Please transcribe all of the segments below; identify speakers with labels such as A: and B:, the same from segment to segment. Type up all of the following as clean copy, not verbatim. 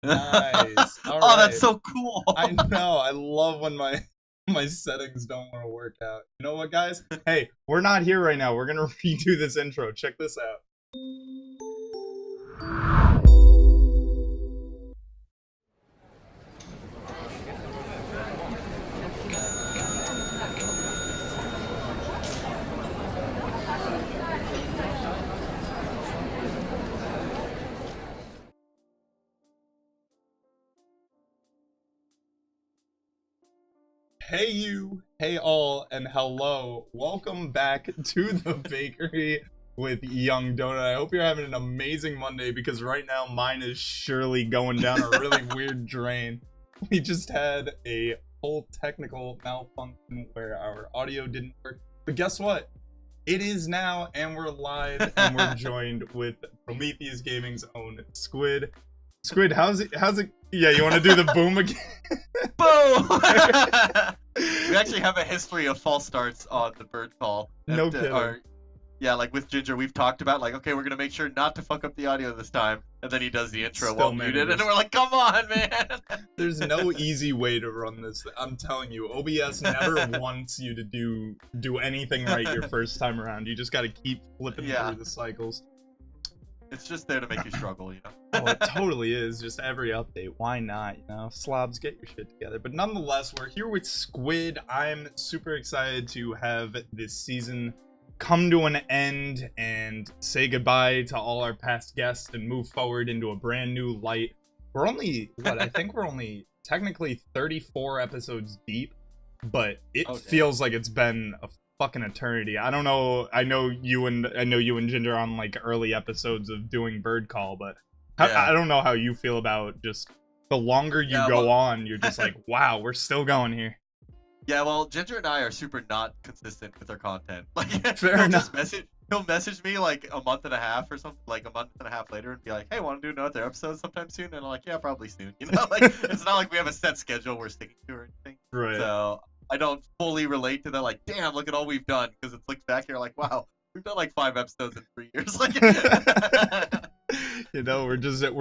A: Nice. All
B: Oh,
A: right.
B: that's so cool.
A: I know. I love when my settings don't want to work out. You know what, guys? Hey, we're not here right now. We're gonna redo this intro. Check this out. Hey you, hey all, and hello. Welcome back to the bakery with YungD0nut. I hope you're having an amazing Monday because right now mine is surely going down a really weird drain. We just had a whole technical malfunction where our audio didn't work. But guess what? It is now, and we're live, and we're joined with Prometheus Gaming's own Squid. Squid, how's it? Yeah, you want to do the boom again?
B: Boom! We actually have a history of false starts on the bird call.
A: No kidding.
B: Yeah, like with Ginger, we've talked about like, okay, we're gonna make sure not to fuck up the audio this time, and then he does the intro
A: Still
B: while muted,
A: manages.
B: and we're like, come on, man.
A: There's no easy way to run this. I'm telling you, OBS never wants you to do anything right your first time around. You just got to keep flipping through the cycles.
B: It's just there to make you struggle, you know.
A: Oh, it totally is. Just every update. Why not? You know, slobs, get your shit together. But nonetheless, we're here with Squid. I'm super excited to have this season come to an end and say goodbye to all our past guests and move forward into a brand new light. We're only, what, I think we're only technically 34 episodes deep, but it feels like it's been a fucking eternity. I don't know. I know you and Ginger on like early episodes of doing Bird Call, but I don't know how you feel about just the longer you go on, you're just like, wow, we're still going here.
B: Yeah, well, Ginger and I are super not consistent with our content. Like,
A: fair enough.
B: He'll message me like a month and a half or something, like a month and a half later, and be like, "Hey, want to do another episode sometime soon?" And I'm like, "Yeah, probably soon." You know, like it's not like we have a set schedule we're sticking to or anything.
A: Right.
B: So I don't fully relate to that. Like, damn, look at all we've done. Because it's like back here, like, wow, we've done like 5 episodes in 3 years. Like,
A: you know, we're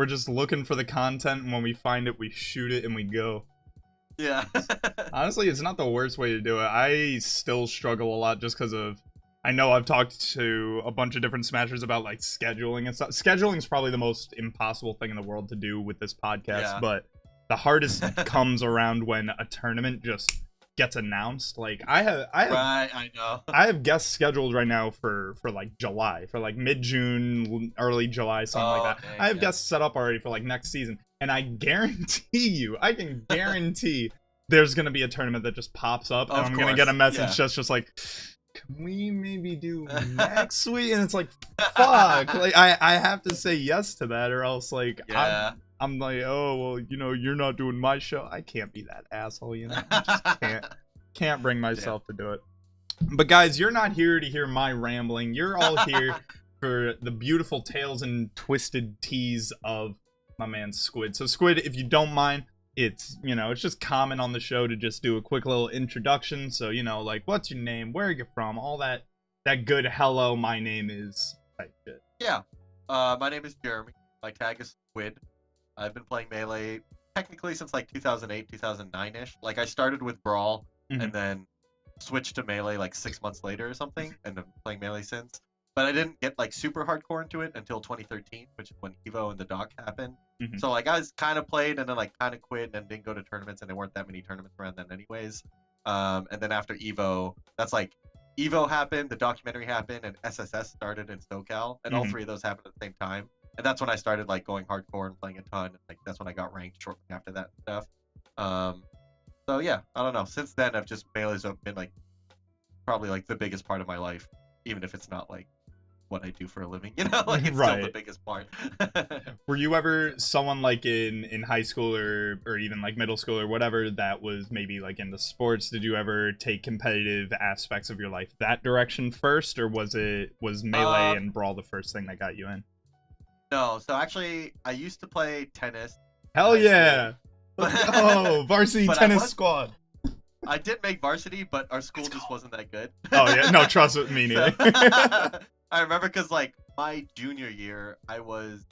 A: just looking for the content, and when we find it, we shoot it and we go.
B: Yeah.
A: Honestly, it's not the worst way to do it. I still struggle a lot just because of, I know I've talked to a bunch of different smashers about like scheduling and stuff. Scheduling is probably the most impossible thing in the world to do with this podcast, but the hardest comes around when a tournament just gets announced. Like I have guests scheduled right now for like July, for like mid-June, early July, something like that.
B: Dang,
A: I have guests set up already for like next season, and I guarantee there's gonna be a tournament that just pops up, and I'm gonna get a message just like, can we maybe do next week? And it's like, fuck, like I have to say yes to that, or else like I'm like, oh well, you know, you're not doing my show. I can't be that asshole, you know. I just can't bring myself to do it. But guys, you're not here to hear my rambling. You're all here for the beautiful tales and twisted teas of my man Squid. So Squid, if you don't mind, it's, you know, it's just common on the show to just do a quick little introduction. So, you know, like, what's your name, where are you from, all that good hello, my name is type shit.
B: Yeah. My name is Jeremy. My tag is Squid. I've been playing Melee technically since like 2008, 2009-ish. Like I started with Brawl and then switched to Melee like 6 months later or something, and I've been playing Melee since. But I didn't get like super hardcore into it until 2013, which is when EVO and the doc happened. So like I was kind of played and then like kind of quit and didn't go to tournaments, and there weren't that many tournaments around then anyways. And then after EVO, that's like EVO happened, the documentary happened, and SSS started in SoCal, and all 3 of those happened at the same time. And that's when I started like going hardcore and playing a ton. And, like that's when I got ranked shortly after that stuff. So yeah, I don't know. Since then, I've just Melee's been like probably like the biggest part of my life, even if it's not like what I do for a living, you know, like it's still the biggest part.
A: Were you ever someone like in high school or even like middle school or whatever that was maybe like into sports? Did you ever take competitive aspects of your life that direction first, or was Melee and Brawl the first thing that got you in?
B: No, so actually I used to play tennis.
A: Hell yeah. Oh, varsity tennis squad.
B: I did make varsity, but our school just wasn't that good.
A: Oh yeah, no, trust me neither.
B: I remember because like my junior year, I was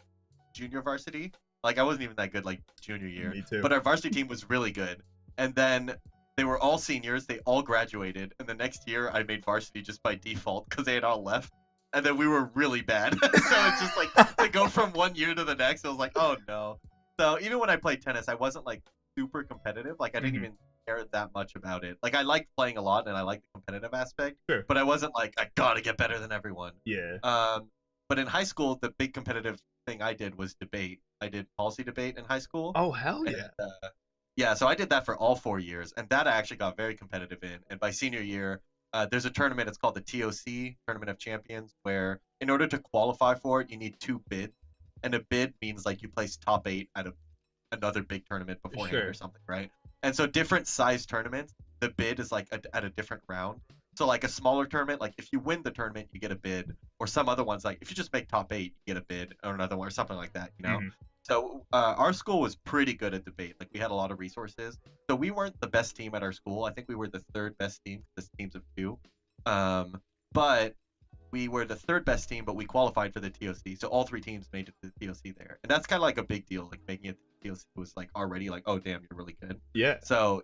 B: junior varsity, Like I wasn't even that good like junior year.
A: Me too.
B: But our varsity team was really good. And then they were all seniors. They all graduated. And the next year I made varsity just by default because they had all left. And then we were really bad. So it's just like to go from one year to the next, I was like, oh no. So even when I played tennis, I wasn't like super competitive. Like I didn't even care that much about it. Like I liked playing a lot and I liked the competitive aspect.
A: Sure.
B: But I wasn't like, I gotta get better than everyone.
A: Yeah.
B: But in high school, the big competitive thing I did was debate. I did policy debate in high school.
A: Oh hell yeah.
B: And, yeah, so I did that for all 4 years, and that I actually got very competitive in. And by senior year, there's a tournament. It's called the TOC, Tournament of Champions, where in order to qualify for it, you need 2 bids. And a bid means like you place top 8 at another big tournament beforehand or something, right? And so different size tournaments, the bid is like at a different round. So like a smaller tournament, like if you win the tournament, you get a bid, or some other ones like if you just make top 8, you get a bid, or another one, or something like that, you know. So our school was pretty good at debate. Like we had a lot of resources. So we weren't the best team at our school. I think we were the 3rd best team. This teams of 2, but we were the 3rd best team. But we qualified for the TOC. So all 3 teams made it to the TOC there, and that's kind of like a big deal. Like making it to the TOC was like already like, oh damn, you're really good.
A: Yeah.
B: So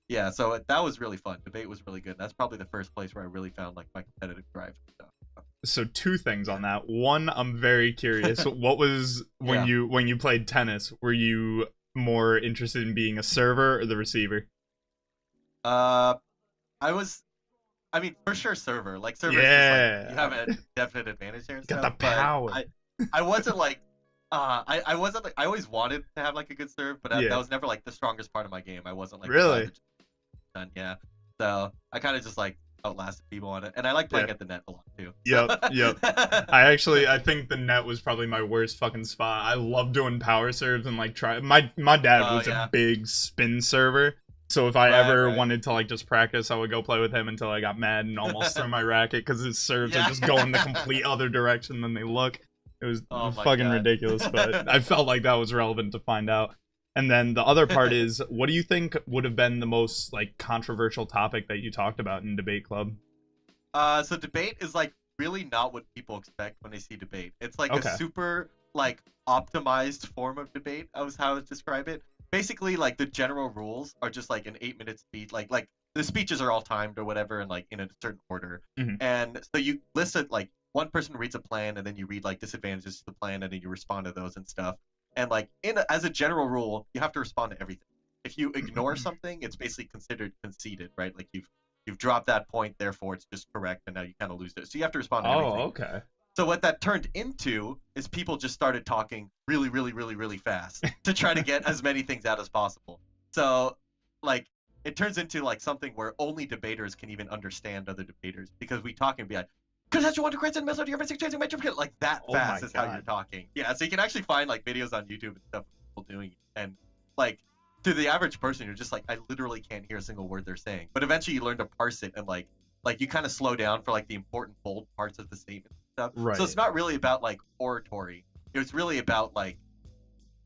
B: yeah, so that was really fun. Debate was really good. That's probably the first place where I really found like my competitive drive and stuff.
A: So 2 things on that. One, I'm very curious. What was when you played tennis? Were you more interested in being a server or the receiver?
B: I mean, for sure server. Like server, is like, you have a definite advantage there and
A: Got
B: stuff.
A: the power.
B: But I wasn't like, I wasn't like, I always wanted to have like a good serve, but that was never like the strongest part of my game. I wasn't like
A: really
B: done. Yeah. So I kind of just like outlasted people on it, and I like playing at the net a lot too.
A: Yep. I think the net was probably my worst fucking spot. I love doing power serves and like my dad was a big spin server, so if I ever wanted to like just practice, I would go play with him until I got mad and almost threw my racket because his serves are just going the complete other direction than they look. It was fucking ridiculous, but I felt like that was relevant to find out. And then the other part is, what do you think would have been the most like controversial topic that you talked about in debate club?
B: So debate is like really not what people expect when they see debate. It's like a super like optimized form of debate. That was how I would describe it. Basically, like the general rules are just like an 8-minute speech. Like the speeches are all timed or whatever, and like in a certain order. And so you listen, like one person reads a plan, and then you read like disadvantages to the plan, and then you respond to those and stuff. And like as a general rule, you have to respond to everything. If you ignore something, it's basically considered conceded, right? Like you've dropped that point, therefore it's just correct, and now you kind of lose it. So you have to respond to everything.
A: Oh, okay.
B: So what that turned into is people just started talking really, really, really, really fast to try to get as many things out as possible. So like it turns into like something where only debaters can even understand other debaters, because we talk and be like, because that's you want to create mess out of your basic changing metric, like that fast is how you're talking. Yeah, so you can actually find like videos on YouTube and stuff of people doing it, and like to the average person, you're just like, I literally can't hear a single word they're saying. But eventually you learn to parse it, and like you kind of slow down for like the important bold parts of the statement and stuff.
A: Right.
B: So it's not really about like oratory. It's really about like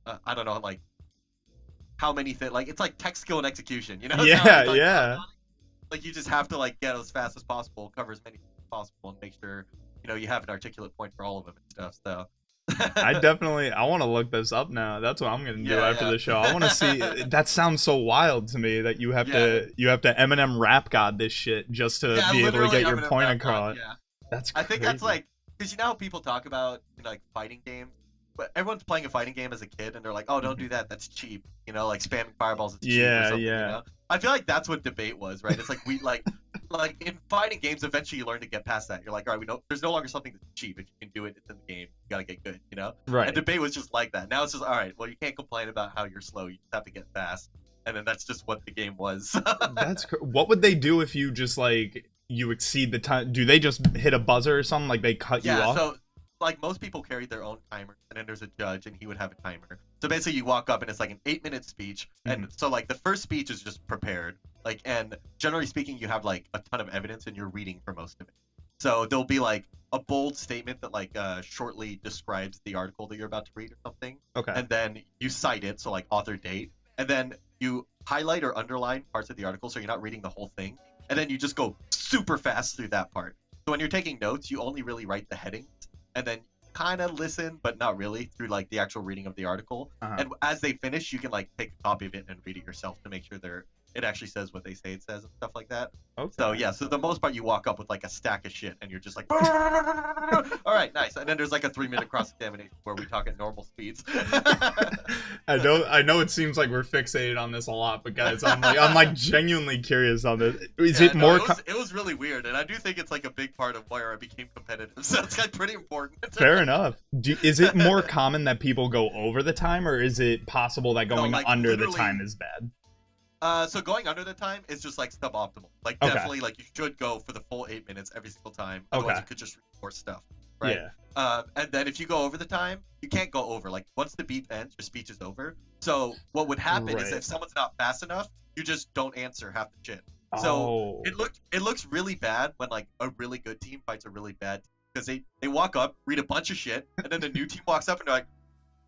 B: I don't know, like how many things. Like it's like tech skill and execution, you know?
A: Yeah.
B: Like you just have to like get as fast as possible, cover as many things as possible, and make sure you have an articulate point for all of them and stuff. So
A: I want to look this up now. That's what I'm gonna do after the show. I want to see. That sounds so wild to me that you have to Eminem rap god this shit just to be able to get your point across. That's crazy.
B: I think that's like, because you know how people talk about like fighting games, but everyone's playing a fighting game as a kid and they're like, oh, don't do that, that's cheap, like spamming fireballs is cheap or something, you know? I feel like that's what debate was, right? It's like we like in fighting games, eventually you learn to get past that. You're like, all right, there's no longer something that's cheap. If you can do it, it's in the game. You gotta get good,
A: Right.
B: And debate was just like that. Now it's just, all right, well, you can't complain about how you're slow. You just have to get fast, and then that's just what the game was.
A: That's what would they do if you just like you exceed the time? Do they just hit a buzzer or something? Like they cut you off?
B: So like most people carried their own timer, and then there's a judge, and he would have a timer. So basically, you walk up, and it's like an 8-minute speech, and so like the first speech is just prepared, like, and generally speaking, you have like a ton of evidence, and you're reading for most of it. So there'll be like a bold statement that like shortly describes the article that you're about to read or something.
A: Okay.
B: And then you cite it, so like author date, and then you highlight or underline parts of the article, so you're not reading the whole thing, and then you just go super fast through that part. So when you're taking notes, you only really write the headings, and then kind of listen, but not really, through like the actual reading of the article. And as they finish, you can like take a copy of it and read it yourself to make sure it actually says what they say it says and stuff like that.
A: Okay.
B: So yeah, so the most part you walk up with like a stack of shit and you're just like, all right, nice. And then there's like a 3-minute cross-examination where we talk at normal speeds.
A: I know it seems like we're fixated on this a lot, but guys, I'm like genuinely curious on this.
B: It was really weird, and I do think it's like a big part of where I became competitive. So it's like pretty important.
A: Fair enough. Is it more common that people go over the time, or is it possible that going under the time is bad?
B: So going under the time is just like suboptimal. Like definitely, like you should go for the full 8 minutes every single time. Otherwise, you could just read more stuff, right?
A: Yeah.
B: And then if you go over the time, you can't go over. Like once the beep ends, your speech is over. So what would happen is if someone's not fast enough, you just don't answer half the shit. So it looks really bad when like a really good team fights a really bad team, because they walk up, read a bunch of shit, and then the new team walks up and they're like,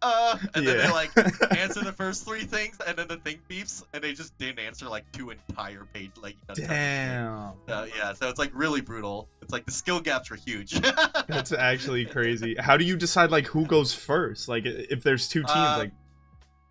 B: and then they like answer the first 3 things, and then the thing beeps, and they just didn't answer like 2 entire page. Like,
A: damn.
B: Yeah, so it's like really brutal. It's like the skill gaps were huge.
A: That's actually crazy. How do you decide like who goes first? Like if there's 2 teams, like.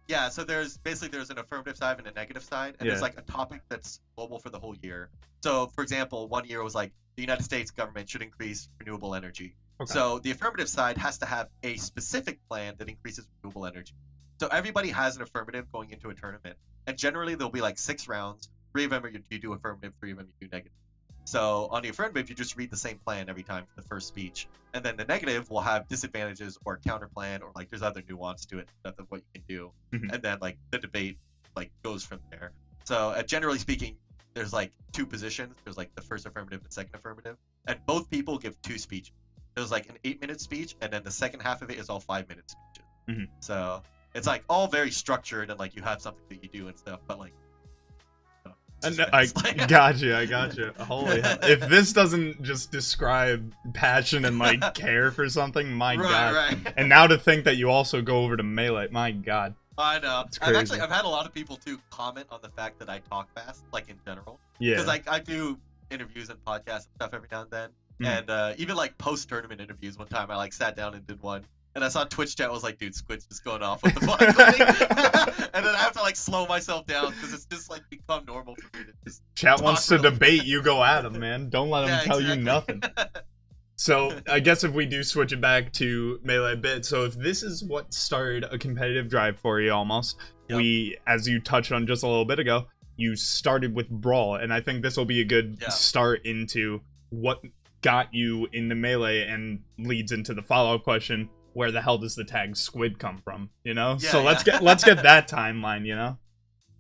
B: Yeah, so there's an affirmative side and a negative side, and there's like a topic that's global for the whole year. So for example, one year was like the United States government should increase renewable energy. So the affirmative side has to have a specific plan that increases renewable energy. So everybody has an affirmative going into a tournament, and generally there'll be like 6 rounds. 3 of them you do affirmative, 3 of them you do negative. So on the affirmative, you just read the same plan every time for the first speech, and then the negative will have disadvantages or counter plan, or like there's other nuance to it of what you can do, and then like the debate like goes from there. So generally speaking, there's like 2 positions. There's like the first affirmative and second affirmative, and both people give 2 speeches. There's like an 8-minute speech, and then the second half of it is all 5-minute speeches. So it's like all very structured, and like you have something that you do and stuff, but like.
A: I got you. Holy hell. If this doesn't just describe passion and like care for something, my god.
B: Right.
A: And now to think that you also go over to Melee, my god.
B: I know. I've had a lot of people too comment on the fact that I talk fast, like in general.
A: Yeah.
B: Because like I do interviews and podcasts and stuff every now and then. And even like post-tournament interviews, one time I like sat down and did one, and I saw Twitch chat was like, dude, Squid's just going off with the fuck. And then I have to like slow myself down because it's just like become normal for me to just
A: chat wants to debate, you go at him, man. Don't let him tell you nothing. So I guess if we do switch it back to Melee a bit, so if this is what started a competitive drive for you almost, we, as you touched on just a little bit ago, you started with Brawl, and I think this will be a good start into what got you into Melee and leads into the follow-up question, where the hell does the tag Squid come from, you know? Let's get that timeline, you know?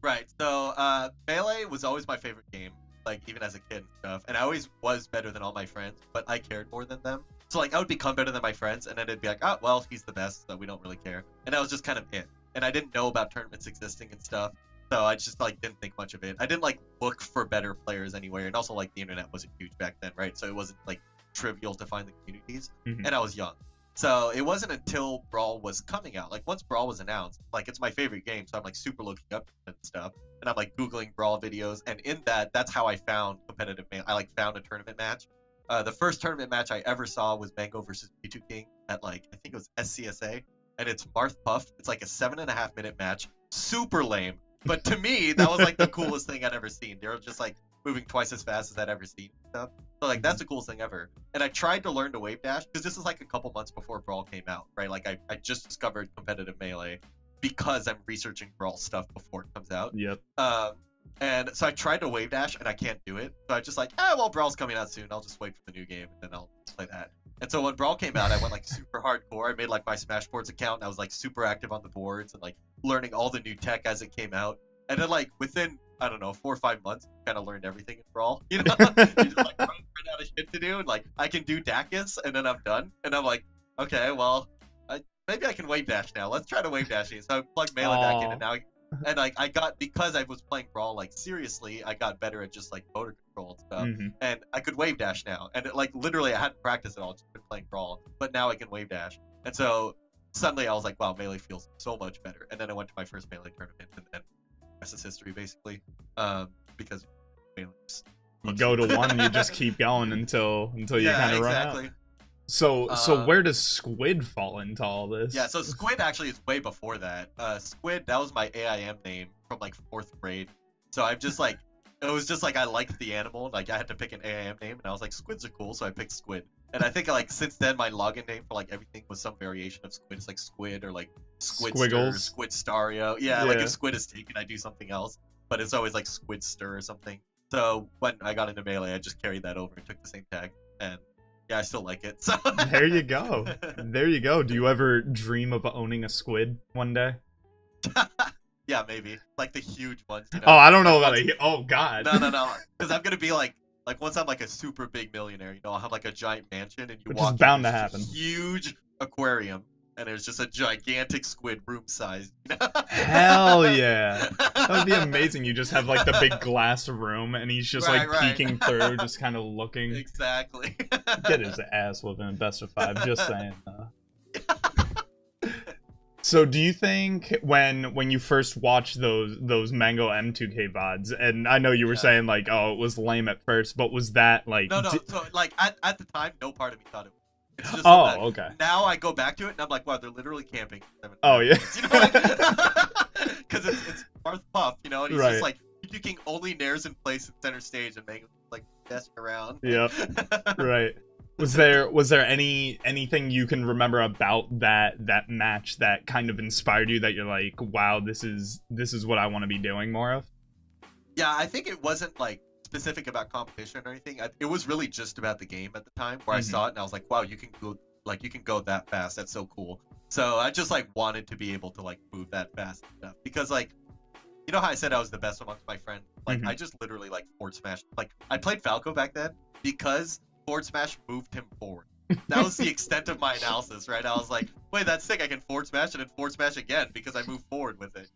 B: Right. So Melee was always my favorite game, like even as a kid and stuff, and I always was better than all my friends, but I cared more than them. So like I would become better than my friends, and then it'd be like, oh well, he's the best, so we don't really care. And that was just kind of it. And I didn't know about tournaments existing and stuff, so I just like didn't think much of it. I didn't like look for better players anywhere, and also like the internet wasn't huge back then, right? So it wasn't like trivial to find the communities, and I was young. So it wasn't until Brawl was coming out, like once Brawl was announced, like it's my favorite game, so I'm like super looking up and stuff, and I'm like Googling Brawl videos, and in that's how I found competitive I like found a tournament match. The first tournament match I ever saw was Mango versus Mewtwo King at like, I think it was SCSA, and it's Marth Puff. It's like a 7.5 minute match, super lame, but to me that was like the coolest thing I'd ever seen. They were just like moving twice as fast as I'd ever seen and stuff. So like that's the coolest thing ever. And I tried to learn to wave dash because this is like a couple months before Brawl came out, right? Like I just discovered competitive Melee because I'm researching Brawl stuff before it comes out.
A: Yep.
B: And so I tried to wave dash and I can't do it. So I just like, well, Brawl's coming out soon. I'll just wait for the new game and then I'll play that. And so when Brawl came out, I went like super hardcore. I made like my Smashboards account and I was like super active on the boards and like learning all the new tech as it came out. And then like within, I don't know, 4 or 5 months, kind of learned everything in Brawl. You know, you just like run out of shit to do, and like I can do Dacus, and then I'm done. And I'm like, okay, well, maybe I can wave dash now. Let's try to wave dashing. So I plugged Melee back in, and now, and like I got, because I was playing Brawl like seriously, I got better at just like motor control and stuff, and I could wave dash now. And it, like literally, I hadn't practiced at all, just been playing Brawl, but now I can wave dash. And so suddenly I was like, wow, Melee feels so much better. And then I went to my first Melee tournament, and then rest is history basically, because
A: you go to one, you just keep going until you kind of run out. So where does Squid fall into all this?
B: Yeah, so Squid actually is way before that. Squid, that was my AIM name from like 4th grade. So I'm just like, it was just like I liked the animal, like I had to pick an AIM name, and I was like, Squids are cool, so I picked Squid. And I think like since then my login name for like everything was some variation of Squid. It's like Squid or like Squidster, Squidstario. Yeah, like if Squid is taken, I do something else, but it's always like Squidster or something. So when I got into Melee, I just carried that over and took the same tag, and yeah, I still like it. So
A: there you go. There you go. Do you ever dream of owning a squid one day?
B: Yeah, maybe. Like the huge ones. You know?
A: Oh, I don't know about it. Oh, God.
B: No. Because I'm gonna be like once I'm like a super big millionaire, you know, I'll have like a giant mansion, and you
A: Which
B: walk
A: is bound
B: in,
A: to happen.
B: Huge aquarium, and there's just a gigantic squid room size. You know?
A: Hell yeah. That would be amazing. You just have like the big glass room, and he's just like peeking through, just kind of looking.
B: Exactly.
A: Get his ass whooping in best of 5. Just saying. So do you think when you first watched those Mango M2K VODs, and I know you were saying like, oh, it was lame at first, but was that like...
B: No, so like at the time, no part of me thought it was. It's just
A: okay.
B: Now I go back to it, and I'm like, wow, they're literally camping.
A: Oh, yeah.
B: Because it's Marth Puff, you know, and he's just like, kicking only Nairs in place in center stage, and Mango's like, messing around.
A: Yeah, right. Was there anything you can remember about that match that kind of inspired you, that you're like, wow, this is what I want to be doing more of?
B: Yeah, I think it wasn't like specific about competition or anything. It was really just about the game at the time, where I saw it and I was like, wow, you can go that fast. That's so cool. So I just like wanted to be able to like move that fast and stuff, because like, you know how I said I was the best amongst my friends? Like I just literally like forward smashed. Like I played Falco back then because forward smash moved him forward. That was the extent of my analysis, right? I was like, wait, that's sick. I can forward smash and then forward smash again because I moved forward with it.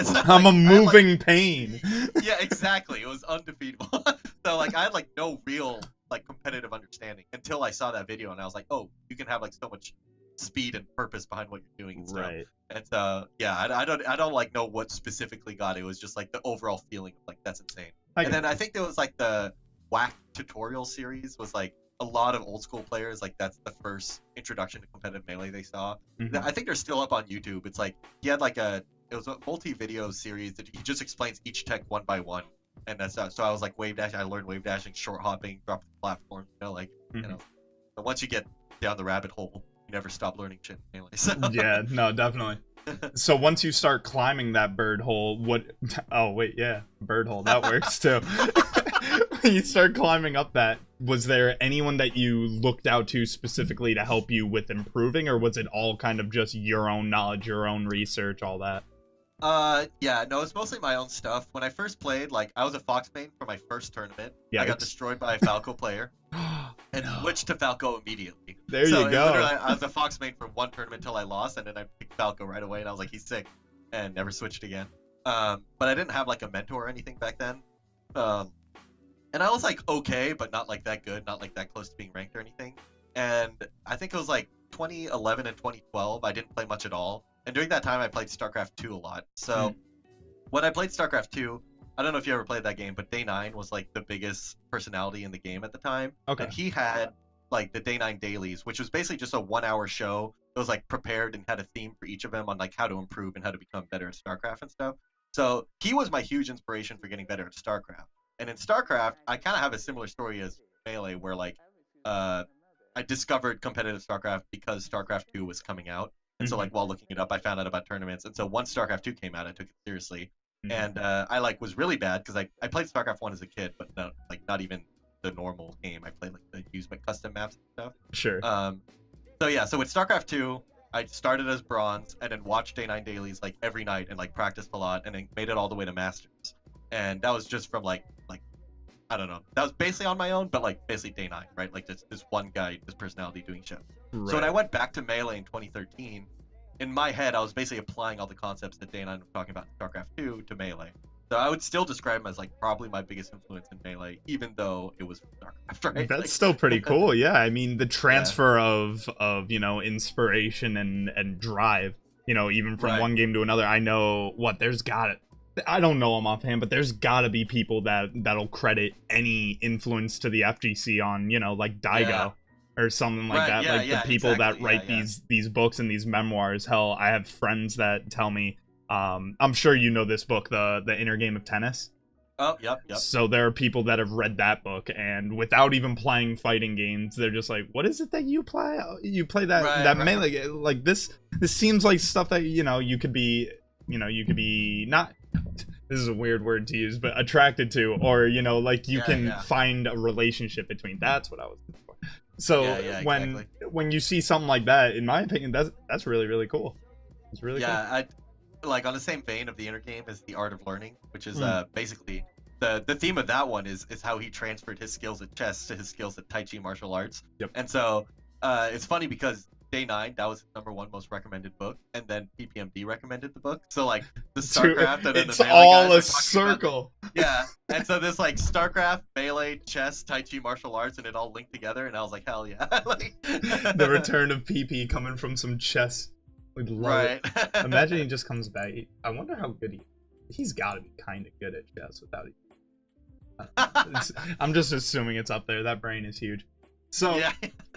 B: So,
A: I'm a moving pain.
B: Yeah, exactly. It was undefeatable. So like I had like no real like competitive understanding until I saw that video, and I was like, oh, you can have like so much speed and purpose behind what you're doing and stuff.
A: Right.
B: And yeah, I don't like know what specifically got it. It was just like the overall feeling of like, that's insane. And then I think there was like the Whack tutorial series was like a lot of old school players, like that's the first introduction to competitive Melee they saw. I think they're still up on YouTube. It's like he had like it was a multi-video series that he just explains each tech one by one, and that's so I was like wave dash. I learned wave dashing, short hopping, dropping the platform. You know, like you know, but once you get down the rabbit hole, you never stop learning shit in Melee. So. Yeah,
A: no, definitely. So once you start climbing that bird hole, oh wait, yeah, bird hole, that works too. When you start climbing up that, was there anyone that you looked out to specifically to help you with improving, or was it all kind of just your own knowledge, your own research, all that?
B: Yeah, no, it's mostly my own stuff. When I first played, like, I was a Falcxne main for my first tournament. Yeah, I got destroyed by a Falco player, and switched to Falco immediately.
A: There you go.
B: I was a Falcxne main for one tournament until I lost, and then I picked Falco right away, and I was like, he's sick, and never switched again. But I didn't have, like, a mentor or anything back then. And I was, like, okay, but not, like, that good, not, like, that close to being ranked or anything. And I think it was, like, 2011 and 2012, I didn't play much at all. And during that time, I played StarCraft 2 a lot. So when I played StarCraft 2, I don't know if you ever played that game, but Day9 was like the biggest personality in the game at the time.
A: Okay.
B: And he had like the Day9 dailies, which was basically just a 1-hour show. It was like prepared and had a theme for each of them on like how to improve and how to become better at StarCraft and stuff. So he was my huge inspiration for getting better at StarCraft. And in StarCraft, I kind of have a similar story as Melee, where like I discovered competitive StarCraft because StarCraft 2 was coming out. And so, like, while looking it up, I found out about tournaments. And so once StarCraft 2 came out, I took it seriously. And I, like, was really bad because I played StarCraft 1 as a kid, but no, like, not even the normal game. I played, like, the use my custom maps and stuff.
A: Sure.
B: So, yeah, so with StarCraft 2, I started as Bronze and then watched Day9 dailies, like, every night and, like, practiced a lot and then made it all the way to Masters. And that was just from, like I don't know. That was basically on my own, but, like, basically Day9, right? Like, this one guy, this personality doing shows. Right. So when I went back to Melee in 2013, in my head, I was basically applying all the concepts that Day9 was talking about in StarCraft 2 to Melee. So I would still describe him as, like, probably my biggest influence in Melee, even though it was StarCraft, right?
A: That's like, still pretty cool, yeah. I mean, the transfer of you know, inspiration and drive, you know, even from one game to another. I know, I don't know him offhand, but there's gotta be people that'll credit any influence to the FGC on, you know, like Daigo. or something like that. Like the people that write these books and these memoirs. Hell, I have friends that tell me, I'm sure you know this book, the Inner Game of Tennis.
B: Oh, yep.
A: So there are people that have read that book, and without even playing fighting games, they're just like, "What is it that you play? You play that melee game? Like this seems like stuff that you could be, you could be not." This is a weird word to use, but attracted to, or like you can find a relationship between. That's what I was looking for. So when you see something like that, in my opinion, that's really, really cool. It's really cool.
B: Like on the same vein of the Inner Game is the Art of Learning, which is basically the theme of that one is how he transferred his skills at chess to his skills at Tai Chi martial arts.
A: Yep.
B: And so it's funny because Day 9, that was his #1 most recommended book, and then PPMD recommended the book. So like the StarCraft and then
A: it's
B: the Melee
A: all
B: guys
A: a circle.
B: Yeah. And so this like StarCraft, Melee, chess, Tai Chi martial arts, and it all linked together, and I was like, hell yeah. Like
A: the return of PP coming from some chess. Would love it. Imagine he just comes back. I wonder how good he's got to be kind of good at chess without it. I'm just assuming it's up there. That brain is huge. So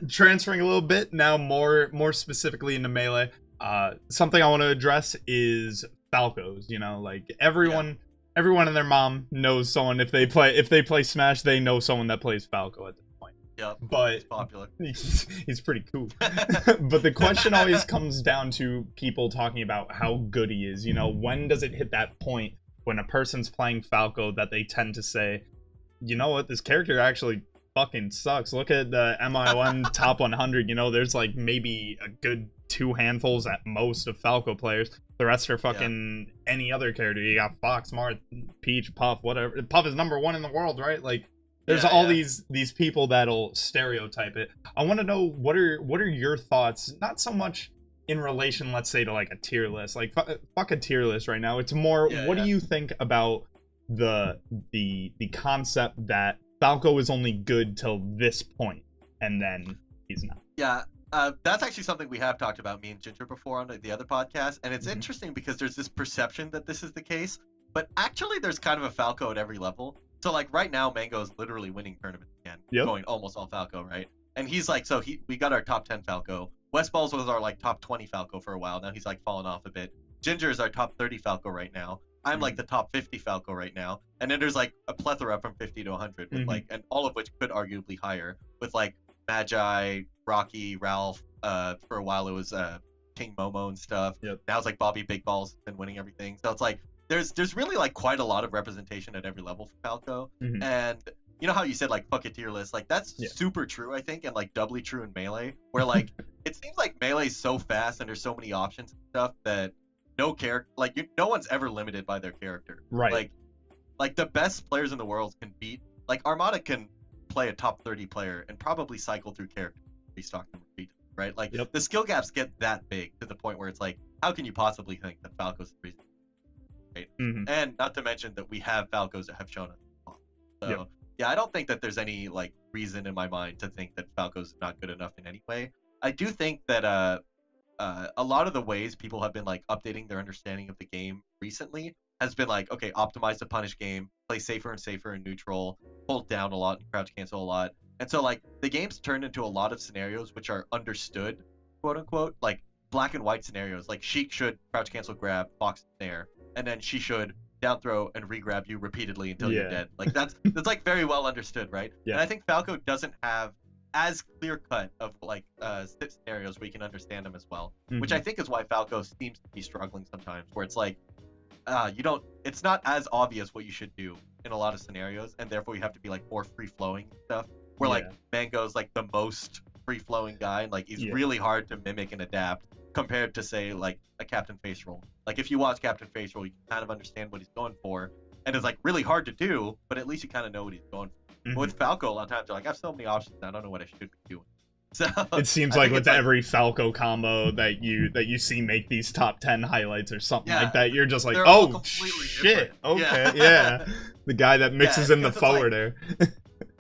A: transferring a little bit now, more specifically into Melee. Something I want to address is Falcos. Like everyone and their mom knows someone. If they play Smash, they know someone that plays Falco at this point.
B: Yeah,
A: but
B: he's popular.
A: He's pretty cool. But the question always comes down to people talking about how good he is. When does it hit that point when a person's playing Falco that they tend to say, you know what, this character actually fucking sucks. Look at the MION top 100. There's like maybe a good 2 handfuls at most of Falco players. The rest are fucking any other character. You got Fox, Marth, Peach, Puff, whatever. Puff is #1 in the world, right? Like there's all these people that'll stereotype it. I want to know what are your thoughts, not so much in relation, let's say, to like a tier list. Like fuck a tier list right now. It's more what do you think about the concept that Falco is only good till this point and then he's not?
B: Yeah. That's actually something we have talked about, me and Ginger, before on the other podcast, and it's interesting because there's this perception that this is the case, but actually there's kind of a Falco at every level. So like right now, Mango is literally winning tournaments again, going almost all Falco, right? And he's like, we got our top 10 Falco. West Balls was our like top 20 Falco for a while. Now he's like fallen off a bit. Ginger is our top 30 Falco right now. I'm like the top 50 Falco right now. And then there's like a plethora from 50 to 100, with like, and all of which could arguably higher, with like Magi, Rocky, Ralph. For a while it was King Momo and stuff. Now it's like Bobby Big Balls been winning everything. So it's like there's really like quite a lot of representation at every level for Falco. And you know how you said like fuck a tier list? Like that's super true, I think, and like doubly true in Melee, where like it seems like Melee is so fast and there's so many options and stuff that no one's ever limited by their character.
A: Right.
B: Like the best players in the world can beat, like Armada can play a top 30 player and probably cycle through characters, restock them, repeat, right? Like the skill gaps get that big to the point where it's like, how can you possibly think that Falco's the reason? Right? And not to mention that we have Falcos that have shown us. So yeah, I don't think that there's any like reason in my mind to think that Falco's not good enough in any way. I do think that a lot of the ways people have been like updating their understanding of the game recently has been like, okay, optimize the punish game, play safer and safer in neutral, hold down a lot, and crouch cancel a lot. And so like the game's turned into a lot of scenarios which are understood, quote unquote, like black and white scenarios. Like Sheik should crouch cancel grab, Fox snare, and then she should down throw and re-grab you repeatedly until you're dead. Like that's like very well understood, right? And I think Falco doesn't have as clear cut of like scenarios where you can understand them as well, which I think is why Falco seems to be struggling sometimes, where it's like it's not as obvious what you should do in a lot of scenarios, and therefore you have to be like more free-flowing stuff, where like Mango's like the most free-flowing guy, and like he's really hard to mimic and adapt compared to say like a Captain Face Roll. Like if you watch Captain Face Roll, you can kind of understand what he's going for, and it's like really hard to do, but at least you kind of know what he's going for. But with Falco, a lot of times they're like, I have so many options, I don't know what I should be doing. So
A: it seems like with every Falco combo that you see make these top 10 highlights or something like that, you're just like, oh shit, different. Okay, the guy that mixes in the forward air.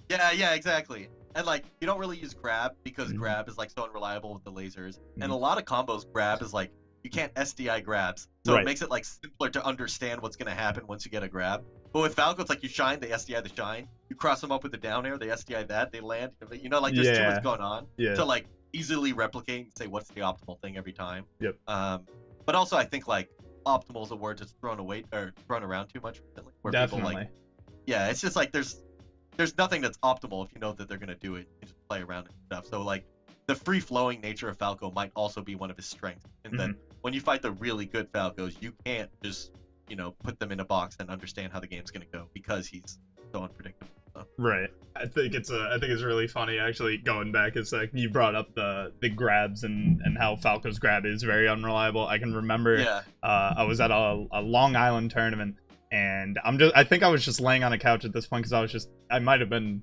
B: yeah, exactly. And like you don't really use grab because grab is like so unreliable with the lasers, and a lot of combos grab is like you can't SDI grabs, so it makes it like simpler to understand what's gonna happen once you get a grab. But with Falco, it's like you shine, they SDI the shine. You cross them up with the down air, they SDI that, they land. You know, like there's too much going on to like easily replicate and say what's the optimal thing every time.
A: Yep.
B: But also I think like optimal is a word that's thrown away or thrown around too much recently. Where
A: Definitely.
B: People, like, yeah, it's just like there's nothing that's optimal if you know that they're gonna do it. You can just play around and stuff. So like the free flowing nature of Falco might also be one of his strengths. And then when you fight the really good Falcos, you can't just, you know, put them in a box and understand how the game's gonna go because he's so unpredictable. So.
A: Right. I think it's really funny actually, going back a sec. You brought up the grabs and how Falco's grab is very unreliable. I can remember I was at a Long Island tournament, and I think I was just laying on a couch at this point because I might have been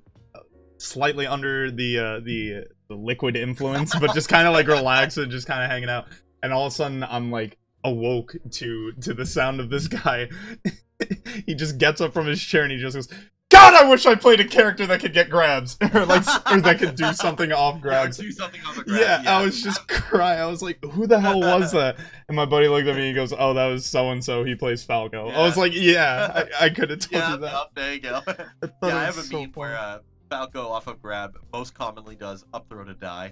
A: slightly under the liquid influence, but just kind of like relaxed and just kind of hanging out. And all of a sudden I'm like awoke to the sound of this guy. He just gets up from his chair and he just goes, God, I wish I played a character that could get grabs, or that could do something off grabs.
B: Do something off a grab.
A: Yeah, I was just crying. I was like, who the hell was that? And my buddy looked at me and he goes, oh, that was so-and-so. He plays Falco. I was like, yeah, I could have told you that.
B: There you go. I have a meme where Falco off of grab most commonly does up throw to die.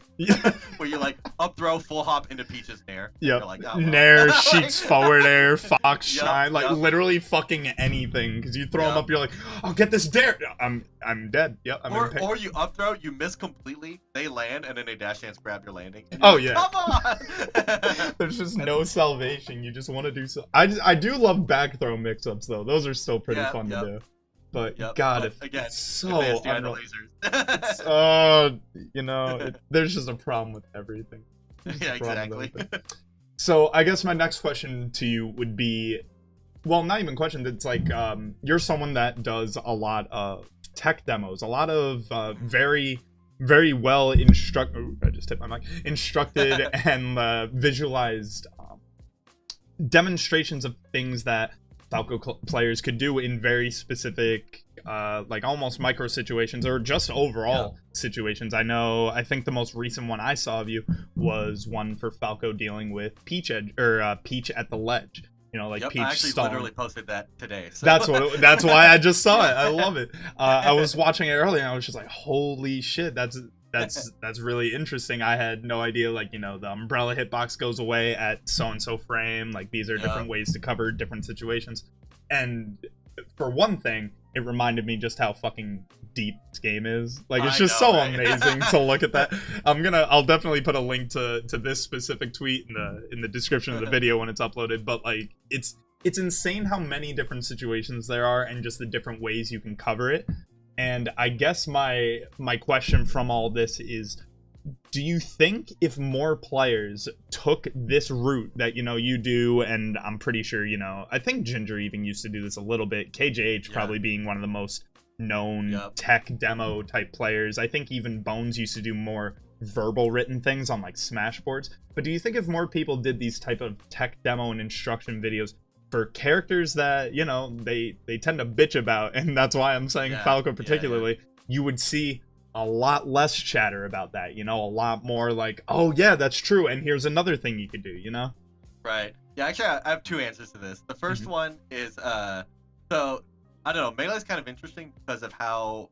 B: Where you like up throw, full hop into Peach's nair.
A: Yep.
B: Like, oh, well.
A: Nair, sheets forward air, Falcxne, like literally fucking anything. Because you throw them up, you're like, I'll get this dare. I'm dead. Yep.
B: Or you up throw, you miss completely, they land, and then they dash dance grab your landing.
A: Oh yeah.
B: Come on.
A: There's just no salvation. You just want to do so. I do love back throw mix-ups though. Those are still pretty fun to do. But God,
B: again,
A: it's so
B: lasers.
A: you know, there's just a problem with everything.
B: Yeah, exactly.
A: So I guess my next question to you would be, well, not even question. It's like you're someone that does a lot of tech demos, a lot of very, very well instructed. I just hit my mic. Instructed and visualized demonstrations of things that Falco players could do in very specific, like almost micro situations or just overall situations. I think the most recent one I saw of you was one for Falco dealing with Peach at the ledge. You know, like Peach
B: I actually
A: stalling.
B: literally posted that today. So.
A: That's why I just saw it. I love it. I was watching it earlier and I was just like, holy shit, that's really interesting. I had no idea, like, you know, the umbrella hitbox goes away at so-and-so frame. Like, these are different ways to cover different situations. And for one thing, it reminded me just how fucking deep this game is. Like, it's just so amazing to look at that. I'll definitely put a link to this specific tweet in the description of the video when it's uploaded. But like, it's insane how many different situations there are and just the different ways you can cover it. And I guess my question from all this is, do you think if more players took this route that, you know, you do, and I'm pretty sure, you know, I think Ginger even used to do this a little bit, KJH probably being one of the most known tech demo type players. I think even Bones used to do more verbal written things on like Smash boards. But do you think if more people did these type of tech demo and instruction videos for characters that, you know, they tend to bitch about, and that's why I'm saying Falco particularly, you would see a lot less chatter about that, you know, a lot more like, oh yeah, that's true, and here's another thing you could do, you know?
B: Right. Yeah, actually, I have two answers to this. The first one is, so, I don't know, Melee is kind of interesting because of how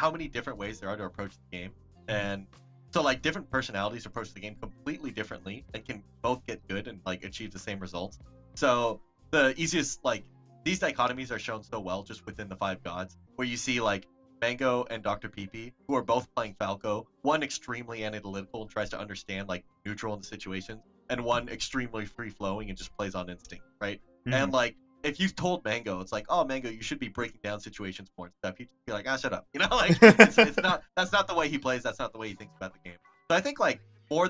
B: many different ways there are to approach the game. And so, like, different personalities approach the game completely differently and can both get good and, like, achieve the same results. So, the easiest, like, these dichotomies are shown so well just within the Five Gods, where you see, like, Mango and Dr. PP, who are both playing Falco, one extremely analytical and tries to understand, like, neutral in the situation, and one extremely free-flowing and just plays on instinct, right? And, like, if you've told Mango, it's like, oh, Mango, you should be breaking down situations more and stuff, he'd be like, shut up, you know? Like, it's not, that's not the way he plays, that's not the way he thinks about the game. So I think, like, more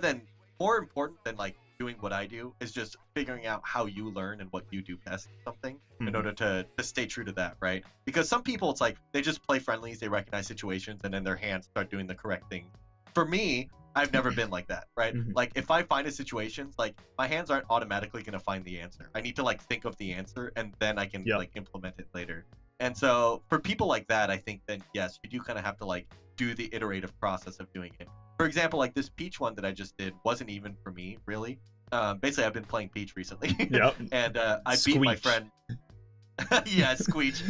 B: important than, like, doing what I do is just figuring out how you learn and what you do best at something in order to stay true to that, right? Because some people, it's like they just play friendlies, they recognize situations, and then their hands start doing the correct thing. For me, I've never been like that, right? Like, if I find a situation, like, my hands aren't automatically going to find the answer. I need to, like, think of the answer, and then I can, like, implement it later. And so, for people like that, I think then, yes, you do kind of have to, like, do the iterative process of doing it. For example, like, this Peach one that I just did wasn't even for me, really. basically I've been playing Peach recently.
A: Yep.
B: And I beat my friend. Yeah, Squeech.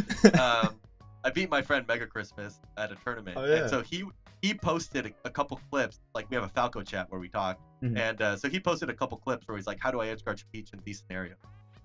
B: I beat my friend Mega Christmas at a tournament, and so he posted a couple clips. Like we have a Falco chat where we talk, and so he posted a couple clips where he's like, "How do I edge guard Peach in these scenarios?"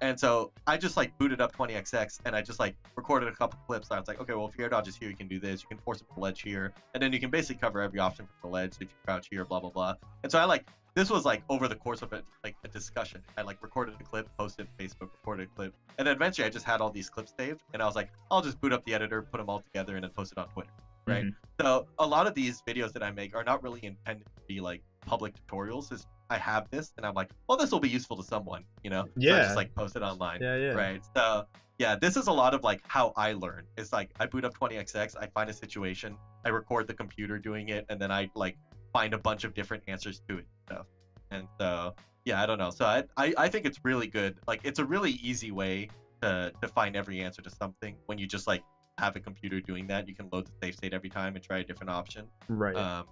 B: And so I just like booted up 20XX and I just like recorded a couple clips. I was like, okay, well if your air dodge is here, you can do this. You can force him to ledge here, and then you can basically cover every option from the ledge if you crouch here, blah blah blah. And so I like. This was like over the course of it, like a discussion. I like recorded a clip, posted to Facebook, recorded a clip, and then eventually I just had all these clips saved, and I was like, I'll just boot up the editor, put them all together, and then post it on Twitter, right? So a lot of these videos that I make are not really intended to be like public tutorials. It's, I have this, and I'm like, well, this will be useful to someone, you know?
A: Yeah.
B: So I just like post it online, right? So yeah, this is a lot of like how I learn. It's like I boot up 20XX, I find a situation, I record the computer doing it, and then I like find a bunch of different answers to it and stuff. And so yeah, I don't know. So I think it's really good. Like it's a really easy way to find every answer to something when you just like have a computer doing that. You can load the save state every time and try a different option.
A: Right.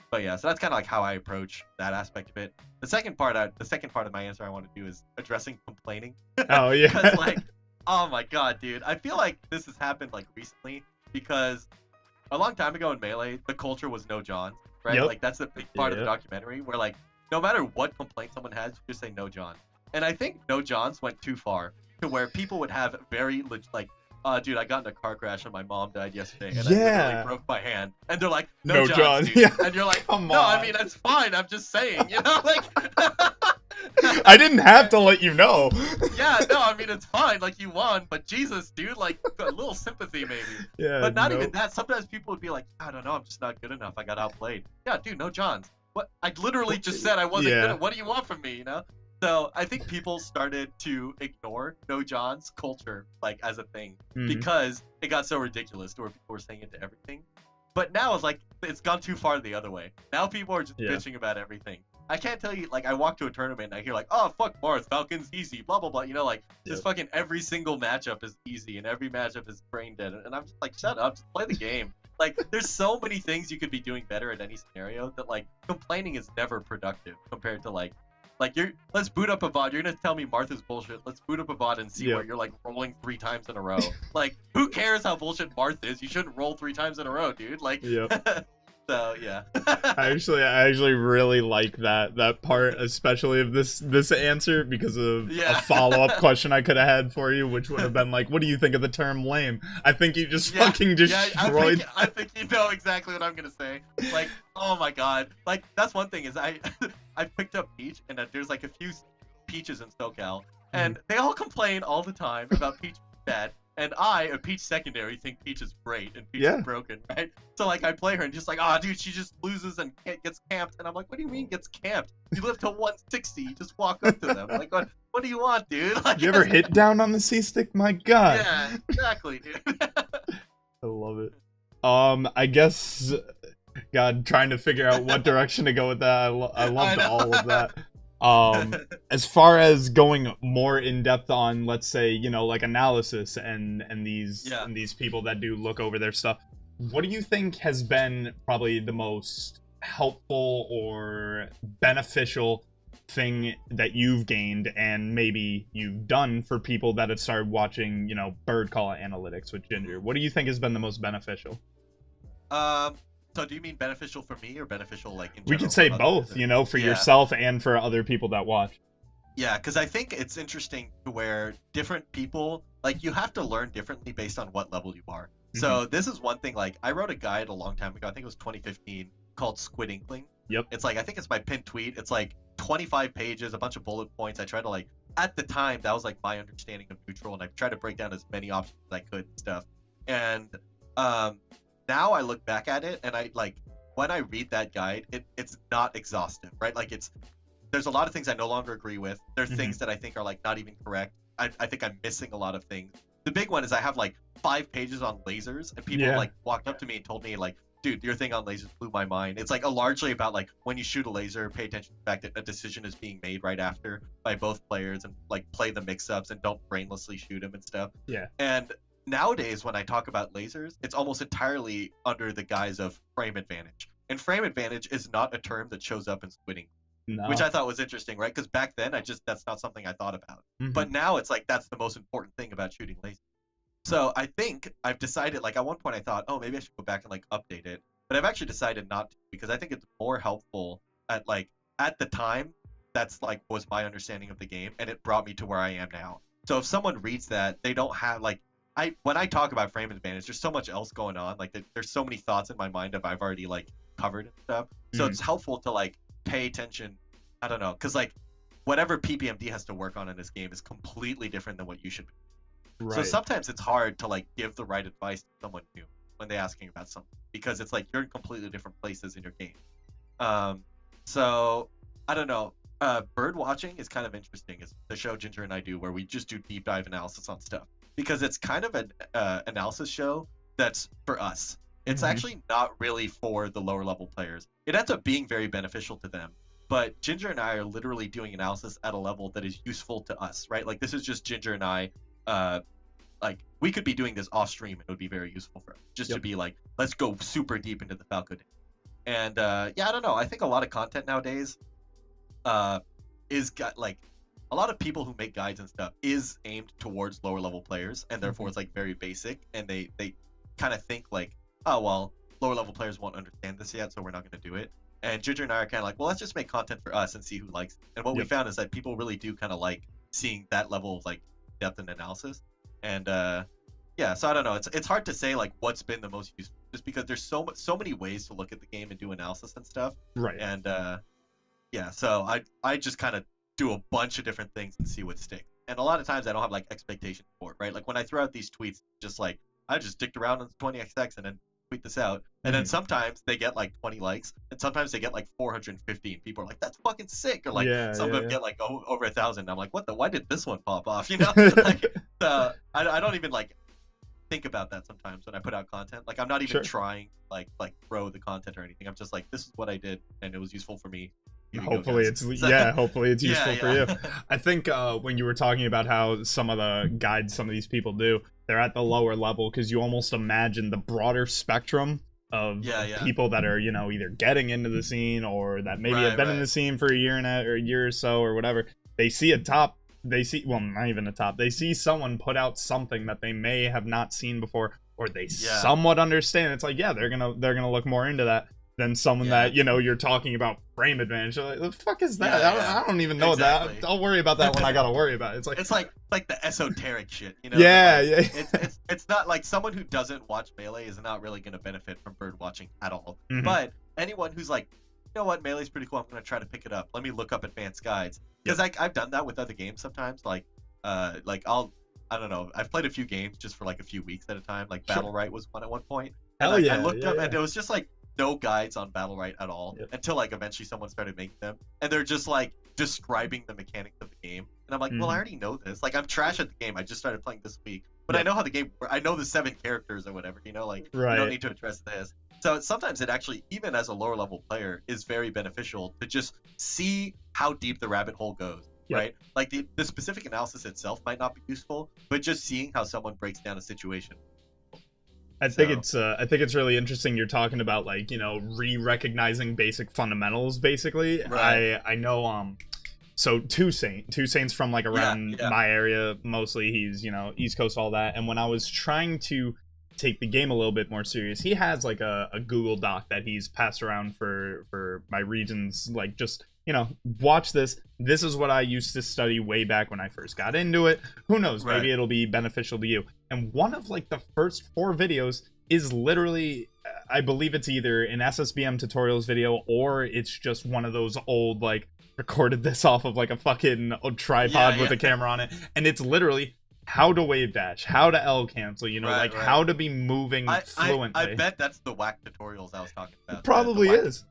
B: But yeah, so that's kind of like how I approach that aspect of it. The second part of my answer I want to do is addressing complaining.
A: Oh yeah.
B: Because like, oh my god, dude, I feel like this has happened like recently because a long time ago in Melee, the culture was no Johns, right?
A: Yep.
B: Like that's a big part of the documentary where like no matter what complaint someone has, you just say no John. And I think no Johns went too far to where people would have very like, dude, I got in a car crash and my mom died yesterday and I literally broke my hand. And they're like, no Johns, dude. Yeah. And you're like,
A: come
B: no,
A: on.
B: I mean, that's fine. I'm just saying, you know, like.
A: I didn't have to let you know.
B: Yeah, no, I mean, it's fine. Like, you won, but Jesus, dude, like, a little sympathy maybe.
A: Yeah.
B: But not even that. Sometimes people would be like, I don't know, I'm just not good enough. I got outplayed. Yeah, dude, no Johns. What? I literally just said I wasn't good. What do you want from me, you know? So I think people started to ignore no Johns culture like as a thing because it got so ridiculous to where people were saying it to everything. But now it's like it's gone too far the other way. Now people are just bitching about everything. I can't tell you, like, I walk to a tournament and I hear like, oh fuck Marth, Falcon's easy, blah blah blah, you know, like just fucking every single matchup is easy and every matchup is brain dead, and I'm just like, shut up, just play the game. Like, there's so many things you could be doing better in any scenario that like complaining is never productive compared to like let's boot up a VOD. You're gonna tell me Martha's bullshit. Let's boot up a VOD and see where you're like rolling 3 times in a row. Like, who cares how bullshit Marth is? You shouldn't roll 3 times in a row, dude. Like, so yeah. I
A: actually really like that part, especially of this answer, because of a follow-up question I could have had for you, which would have been like, what do you think of the term lame? I think you just fucking destroyed.
B: I think you know exactly what I'm gonna say. Like, oh my god. Like, that's one thing is I picked up Peach, and there's like a few Peaches in SoCal, and they all complain all the time about Peach being bad. And I, a Peach secondary, think Peach is great and Peach is broken, right? So like I play her and just like, oh dude, she just loses and gets camped. And I'm like, what do you mean gets camped? You live to 160, you just walk up to them. Like, what do you want, dude? Like,
A: you ever hit down on the C-stick? My god.
B: Yeah, exactly, dude.
A: I love it. I guess, God, trying to figure out what direction to go with that. I loved all of that. As far as going more in depth on, let's say, you know, like analysis and these people that do look over their stuff, what do you think has been probably the most helpful or beneficial thing that you've gained and maybe you've done for people that have started watching, you know, bird call analytics with Ginger? What do you think has been the most beneficial?
B: So do you mean beneficial for me or beneficial like in general?
A: We could say both, you know, for yourself and for other people that watch.
B: Yeah, because I think it's interesting to where different people, like, you have to learn differently based on what level you are. So this is one thing, like, I wrote a guide a long time ago, I think it was 2015, called Squid Inkling.
A: Yep.
B: It's like, I think it's my pinned tweet. It's like 25 pages, a bunch of bullet points. I tried to like, at the time, that was like my understanding of neutral, and I tried to break down as many options as I could and stuff. And now I look back at it and I like, when I read that guide, it's not exhaustive, right? Like there's a lot of things I no longer agree with. There's things that I think are like not even correct. I think I'm missing a lot of things. The big one is I have like 5 pages on lasers, and people like walked up to me and told me like, dude, your thing on lasers blew my mind. It's like largely about like when you shoot a laser, pay attention to the fact that a decision is being made right after by both players, and like play the mix-ups and don't brainlessly shoot them and stuff.
A: Yeah.
B: And nowadays, when I talk about lasers, it's almost entirely under the guise of frame advantage. And frame advantage is not a term that shows up in Squid Ink. which I thought was interesting, right? Because back then, that's not something I thought about. But now it's like that's the most important thing about shooting lasers. So I think I've decided, like at one point I thought, oh, maybe I should go back and like update it, but I've actually decided not to, because I think it's more helpful at the time. That's like was my understanding of the game, and it brought me to where I am now. So if someone reads that, they don't have like when I talk about frame advantage, there's so much else going on. Like there's so many thoughts in my mind that I've already like covered and stuff. So it's helpful to like pay attention. I don't know, because like whatever PPMD has to work on in this game is completely different than what you should be. Right. So sometimes it's hard to like give the right advice to someone new when they're asking about something, because it's like you're in completely different places in your game. So I don't know. Bird watching is kind of interesting. It's the show Ginger and I do, where we just do deep dive analysis on stuff, because it's kind of an analysis show that's for us. It's actually not really for the lower level players. It ends up being very beneficial to them, but Ginger and I are literally doing analysis at a level that is useful to us, right? Like this is just Ginger and I. Like we could be doing this off stream and it would be very useful for us, just to be like, let's go super deep into the Falco day. And yeah, I don't know. I think a lot of content nowadays is got like a lot of people who make guides and stuff is aimed towards lower level players, and therefore it's like very basic, and they kind of think like, oh well, lower level players won't understand this yet, so we're not going to do it. And Ginger and I are kind of like, well, let's just make content for us and see who likes it. And what we found is that people really do kind of like seeing that level of like depth and analysis. And yeah, so I don't know, it's hard to say like what's been the most useful, just because there's so many ways to look at the game and do analysis and stuff, right? And yeah, so I just kind of do a bunch of different things and see what sticks. And a lot of times I don't have like expectations for it, right? Like when I throw out these tweets, just like I just dicked around on 20xx and then tweet this out, and then sometimes they get like 20 likes, and sometimes they get like 450, and people are like, that's fucking sick, or like some of them get like over 1,000. I'm like, why did this one pop off, you know? Like I don't even like think about that sometimes when I put out content. Like I'm not even trying like throw the content or anything. I'm just like, this is what I did and it was useful for me.
A: Hopefully it's hopefully it's useful for you. I think when you were talking about how some of the guides some of these people do, they're at the lower level because you almost imagine the broader spectrum of people that are, you know, either getting into the scene or that maybe have been in the scene for a year or so or whatever. They see a top, they see, well, not even a top, they see someone put out something that they may have not seen before, or they somewhat understand. It's like, yeah, they're gonna look more into that than someone that, you know, you're talking about frame advantage. You're like, the fuck is that? I don't even know that. I'll worry about that when I gotta worry about it. It's like the esoteric shit, you know? It's not like someone who doesn't watch Melee is not really gonna benefit from bird watching at all. But anyone who's like, you know what, Melee's pretty cool, I'm gonna try to pick it up. Let me look up advanced guides. Because I've done that with other games sometimes. Like I don't know, I've played a few games just for like a few weeks at a time. Like Battle Right was one at one point. And I looked up and it was just like no guides on Battle Right at all until like eventually someone started making them, and they're just like describing the mechanics of the game, and I'm like, well, I already know this. Like I'm trash at the game. I just started playing this week, but I know how the game. I know the 7 characters or whatever. You know, like you don't need to address this. So sometimes it actually, even as a lower level player, is very beneficial to just see how deep the rabbit hole goes. Right? Like the specific analysis itself might not be useful, but just seeing how someone breaks down a situation. I think it's really interesting you're talking about, like, you know, re-recognizing basic fundamentals, basically. I know so two saints from like around my area, mostly. He's, you know, East Coast, all that. And when I was trying to take the game a little bit more serious, he has like a Google Doc that he's passed around for my regions, like, just, you know, watch this. This is what I used to study way back when I first got into it. Who knows? Maybe it'll be beneficial to you. And one of like the first 4 videos is literally, I believe it's either an SSBM tutorials video or it's just one of those old, like, recorded this off of like a fucking tripod with a camera on it. And it's literally how to wave dash, how to L cancel, you know, how to be moving fluently.
B: I bet that's the whack tutorials I was talking about.
A: It probably is.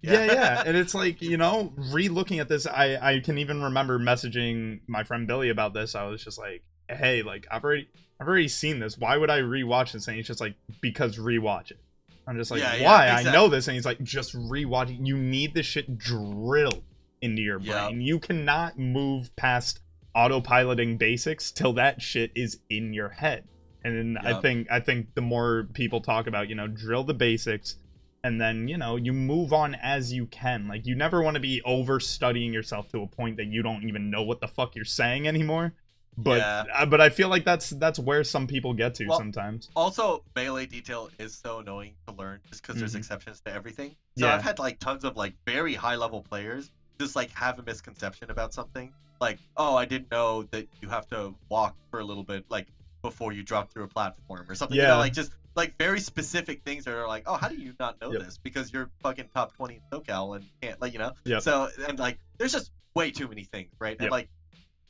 A: Yeah. And it's like, you know, re-looking at this, I can even remember messaging my friend Billy about this. I was just like, hey, like, I've already seen this. Why would I rewatch this? And he's just like, because rewatch it. I'm just like, why? Exactly. I know this. And he's like, just rewatch it. You need this shit drilled into your brain. You cannot move past autopiloting basics till that shit is in your head. And then I think the more people talk about, you know, drill the basics, and then, you know, you move on as you can. Like, you never want to be over studying yourself to a point that you don't even know what the fuck you're saying anymore. But but I feel like that's where some people get to sometimes.
B: Also, melee detail is so annoying to learn just because there's exceptions to everything. So I've had like tons of like very high level players just like have a misconception about something. Like, oh, I didn't know that you have to walk for a little bit like before you drop through a platform or something. You know, like just like very specific things that are like, oh, how do you not know this? Because you're fucking top 20 in SoCal and can't, like, you know. So and like there's just way too many things, right? And like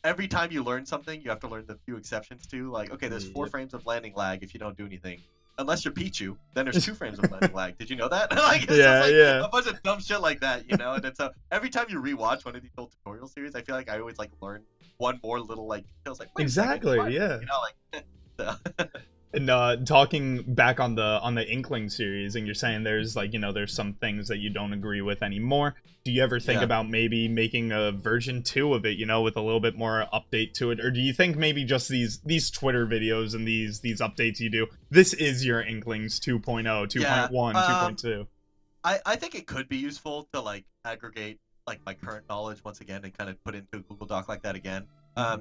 B: every time you learn something, you have to learn the few exceptions too. Like, okay, there's 4 frames of landing lag if you don't do anything. Unless you're Pichu, then there's 2 frames of landing lag. Did you know that? Like, it's just like a bunch of dumb shit like that, you know? And it's every time you rewatch one of these old tutorial series, I feel like I always like learn one more little like details. Like, wait a second, you know, like. So.
A: And talking back on the Inkling series, and you're saying there's like, you know, there's some things that you don't agree with anymore. Do you ever think about maybe making a version 2 of it, you know, with a little bit more update to it? Or do you think maybe just these Twitter videos and these updates you do, this is your Inklings 2.0, 2.1, 2.2?
B: I think it could be useful to like aggregate like my current knowledge once again and kind of put into a Google Doc like that again.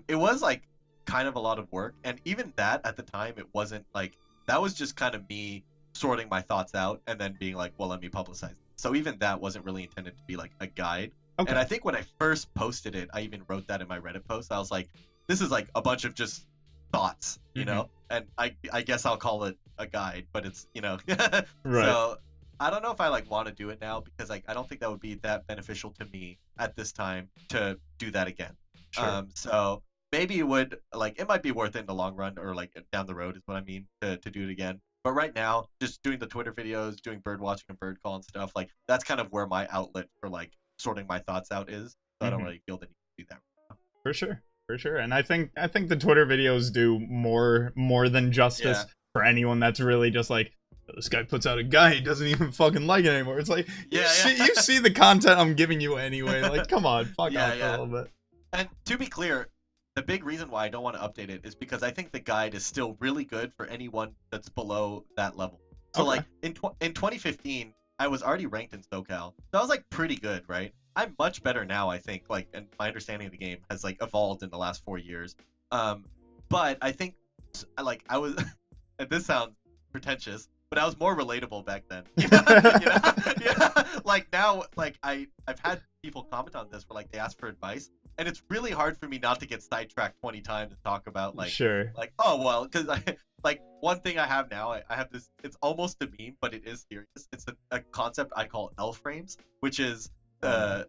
B: It was like kind of a lot of work, and even that at the time, it wasn't like, that was just kind of me sorting my thoughts out and then being like, well, let me publicize it. So even that wasn't really intended to be like a guide. And I think when I first posted it, I even wrote that in my Reddit post. I was like, this is like a bunch of just thoughts, you know, and I guess I'll call it a guide, but it's, you know. So I don't know if I like want to do it now, because like I don't think that would be that beneficial to me at this time to do that again. So maybe it would, like, it might be worth it in the long run, or like down the road is what I mean, to do it again. But right now, just doing the Twitter videos, doing bird watching and bird call and stuff, like that's kind of where my outlet for like sorting my thoughts out is. So I don't really feel the need to do that right now.
A: For sure. And I think the Twitter videos do more than justice for anyone that's really just like, this guy puts out a guy, he doesn't even fucking like it anymore. It's like, you see the content I'm giving you anyway. Like, come on, fuck off for a little bit.
B: And to be clear, the big reason why I don't want to update it is because I think the guide is still really good for anyone that's below that level. So like in 2015, I was already ranked in SoCal. So I was like pretty good, right? I'm much better now, I think, like, and my understanding of the game has like evolved in the last 4 years. But I think like I was, and this sounds pretentious, but I was more relatable back then. You know? Like now, like I've had people comment on this where like they ask for advice, and it's really hard for me not to get sidetracked 20 times and talk about like, like, oh well, because like one thing I have now, I have this, it's almost a meme, but it is serious. It's a concept I call L frames, which is the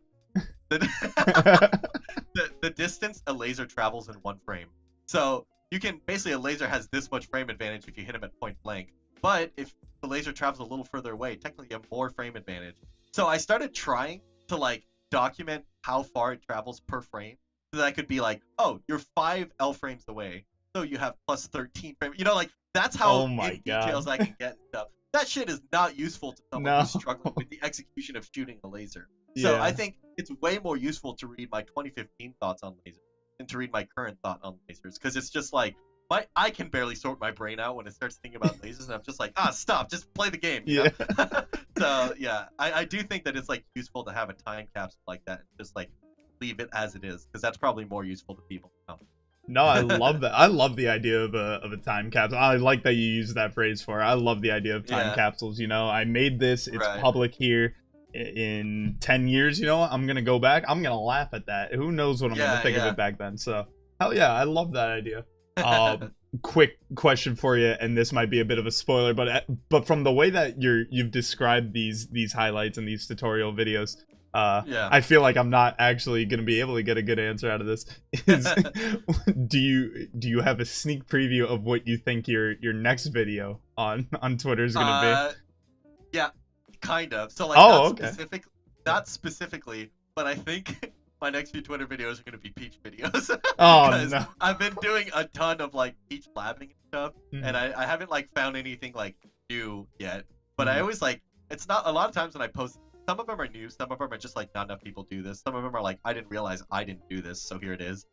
B: distance a laser travels in 1 frame. So you can basically, a laser has this much frame advantage if you hit him at point blank, but if the laser travels a little further away, technically you have more frame advantage. So I started trying to like document how far it travels per frame, so that I could be like, oh, you're 5 L frames away, so you have plus 13 frames. You know, like that's how details I can get and stuff. That shit is not useful to someone who's struggling with the execution of shooting a laser. So I think it's way more useful to read my 2015 thoughts on lasers than to read my current thought on lasers, because it's just like I can barely sort my brain out when it starts thinking about lasers, and I'm just like, stop, just play the game. You know? So yeah, I do think that it's like useful to have a time capsule like that and just like leave it as it is, because that's probably more useful to people now.
A: No, I love that. I love the idea of a time capsule. I like that you use that phrase for it. I love the idea of time capsules. You know, I made this, it's public here. In 10 years, you know, I'm gonna go back, I'm gonna laugh at that. Who knows what I'm gonna think of it back then. So hell yeah, I love that idea. Quick question for you, and this might be a bit of a spoiler, but from the way that you've described these highlights and these tutorial videos, I feel like I'm not actually gonna be able to get a good answer out of this. Do you have a sneak preview of what you think your next video on Twitter is gonna
B: be? Yeah, kind of. So like not specifically, but I think my next few Twitter videos are going to be Peach videos. No. I've been doing a ton of like Peach labbing and stuff, and I haven't like found anything like new yet. But I always like, it's not, a lot of times when I post, some of them are new, some of them are just like not enough people do this. Some of them are like, I didn't realize I didn't do this, so here it is.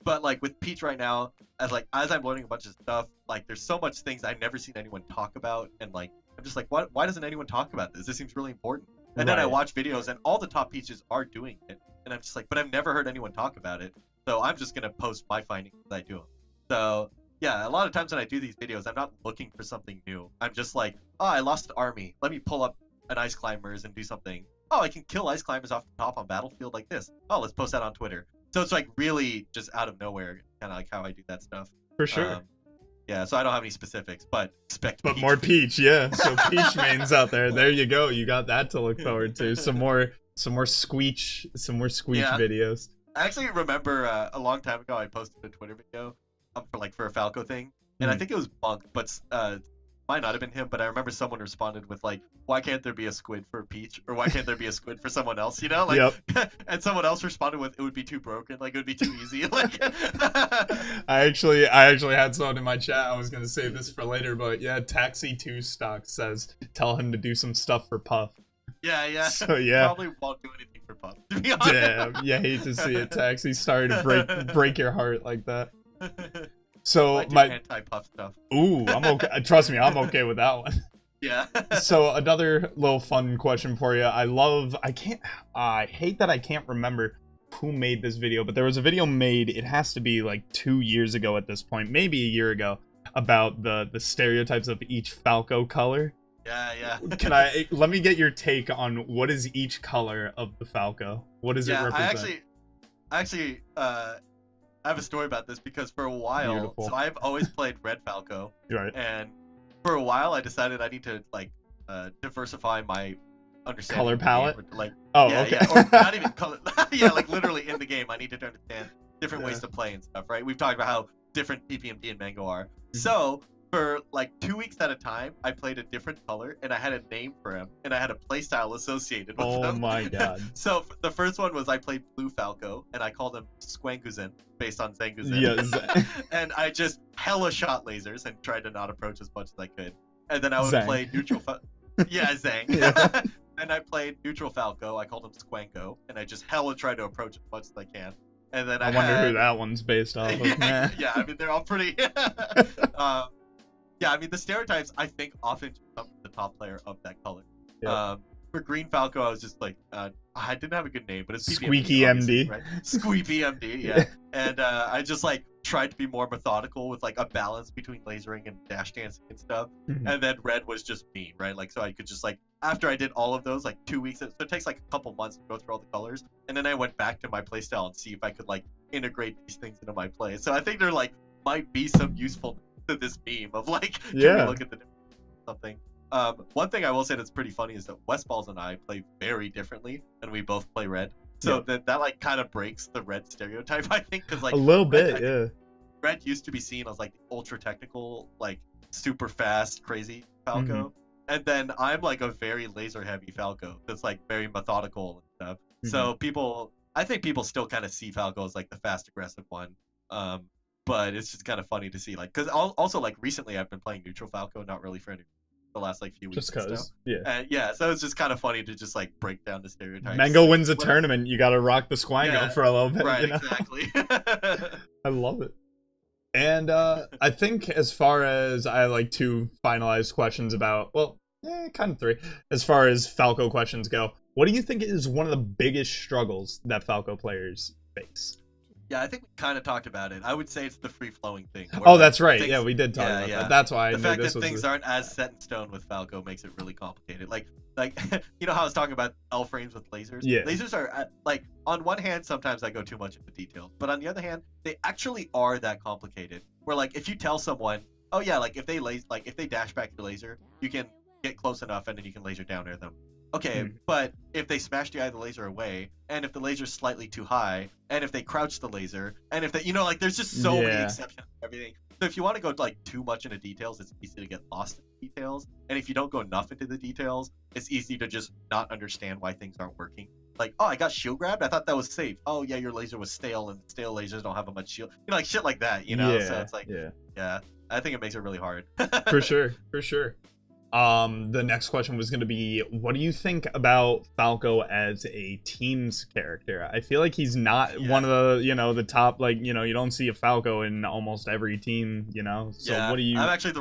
B: But like with Peach right now, as I'm learning a bunch of stuff, like there's so much things I've never seen anyone talk about, and like I'm just like, why doesn't anyone talk about this? This seems really important. And then I watch videos, and all the top peaches are doing it, and I'm just like, but I've never heard anyone talk about it. So I'm just gonna post my findings as I do them. So yeah, a lot of times when I do these videos, I'm not looking for something new. I'm just like, oh, I lost an army. Let me pull up an ice climbers and do something. Oh, I can kill ice climbers off the top on battlefield like this. Oh, let's post that on Twitter. So it's like really just out of nowhere, kind of like how I do that stuff.
A: For sure.
B: Yeah, so I don't have any specifics, but expect.
A: But more Peach, yeah. So Peach mains out there. There you go. You got that to look forward to. Some more Squeech videos.
B: I actually remember a long time ago I posted a Twitter video for a Falco thing, and I think it was Monk, but might not have been him. But I remember someone responded with like, "Why can't there be a Squid for Peach, or why can't there be a Squid for someone else?" You know, like, and someone else responded with, "It would be too broken, like it would be too easy." Like,
A: I actually had someone in my chat. I was gonna save this for later, but yeah, Taxi 2 Stock says tell him to do some stuff for Puff.
B: Yeah.
A: So yeah,
B: probably won't do anything for Puff, to be honest.
A: Damn, you hate to see it, Taxi. Sorry to break your heart like that. So my
B: anti-Puff stuff.
A: Ooh, I'm okay. Trust me, I'm okay with that one.
B: Yeah.
A: So another little fun question for you. I hate that I can't remember who made this video, but there was a video made, it has to be like 2 years ago at this point, maybe a year ago, about the stereotypes of each Falco color.
B: Yeah.
A: Let me get your take on what is each color of the Falco? What does it represent?
B: I actually I have a story about this because for a while, so I've always played Red Falco,
A: right?
B: And for a while, I decided I need to like diversify my understanding.
A: Color palette,
B: like
A: okay.
B: Or not even color. Yeah, like literally in the game, I need to understand different ways to play and stuff. Right? We've talked about how different PPMD and Mango are. So for like 2 weeks at a time, I played a different color, and I had a name for him, and I had a playstyle associated with him.
A: Oh my god.
B: So the first one was I played Blue Falco, and I called him Squanguzin, based on Zanguzin.
A: Yes.
B: And I just hella shot lasers and tried to not approach as much as I could. And then I would play Neutral Falco. Yeah, Zang. Yeah. And I played Neutral Falco, I called him Squango, and I just hella tried to approach as much as I can. And then I
A: wonder who that one's based off of.
B: Yeah, I mean, they're all pretty... Yeah, I mean, the stereotypes, I think, often come from the top player of that color. Yep. For Green Falco, I was just like, I didn't have a good name, but it's
A: Squeaky MD.
B: Right? Squeaky MD, yeah. And I just, like, tried to be more methodical with, like, a balance between lasering and dash dancing and stuff. And then Red was just me, right? Like, so I could just, like, after I did all of those, like, 2 weeks, so it takes, like, a couple months to go through all the colors. And then I went back to my playstyle and see if I could, like, integrate these things into my play. So I think there, like, might be some usefulness to this meme of like, can we look at the something. One thing I will say that's pretty funny is that Westballs and I play very differently, and we both play Red. So that like kind of breaks the Red stereotype, I think, because like
A: a little bit,
B: Red used to be seen as like the ultra technical, like super fast, crazy Falco, and then I'm like a very laser heavy Falco that's like very methodical and stuff. So I think people still kind of see Falco as like the fast, aggressive one. But it's just kind of funny to see, like, because also, like, recently I've been playing Neutral Falco, not really for the last, like, few weeks.
A: Just because,
B: so it's just kind of funny to just, like, break down the stereotypes.
A: Mango wins a tournament, you gotta rock the Squango for a little bit.
B: Right,
A: you know?
B: Exactly.
A: I love it. And I think as far as I like to finalize questions about, well, kind of three, as far as Falco questions go, what do you think is one of the biggest struggles that Falco players face?
B: Yeah, I think we kind of talked about it. I would say it's the free-flowing thing.
A: Oh, that's right. Things, we did talk about that. That's why I knew this was...
B: The fact that things aren't as set in stone with Falco makes it really complicated. Like you know how I was talking about L frames with lasers?
A: Yeah.
B: Lasers are, like, on one hand, sometimes I go too much into detail. But on the other hand, they actually are that complicated. Where, like, if you tell someone, oh, yeah, like, if they dash back your laser, you can get close enough and then you can laser down air them. Okay, but if they smash the eye of the laser away, and if the laser's slightly too high, and if they crouch the laser, and if they, you know, like, there's just so many exceptions to everything. So if you want to go, like, too much into details, it's easy to get lost in the details. And if you don't go enough into the details, it's easy to just not understand why things aren't working. Like, oh, I got shield grabbed? I thought that was safe. Oh, yeah, your laser was stale, and stale lasers don't have a much shield. You know, like, shit like that, you know? So it's like, yeah, I think it makes it really hard.
A: For sure. The next question was going to be, what do you think about Falco as a team's character? I feel like he's not one of the, you know, the top, like, you know, you don't see a Falco in almost every team, you know? So what do you...
B: I'm actually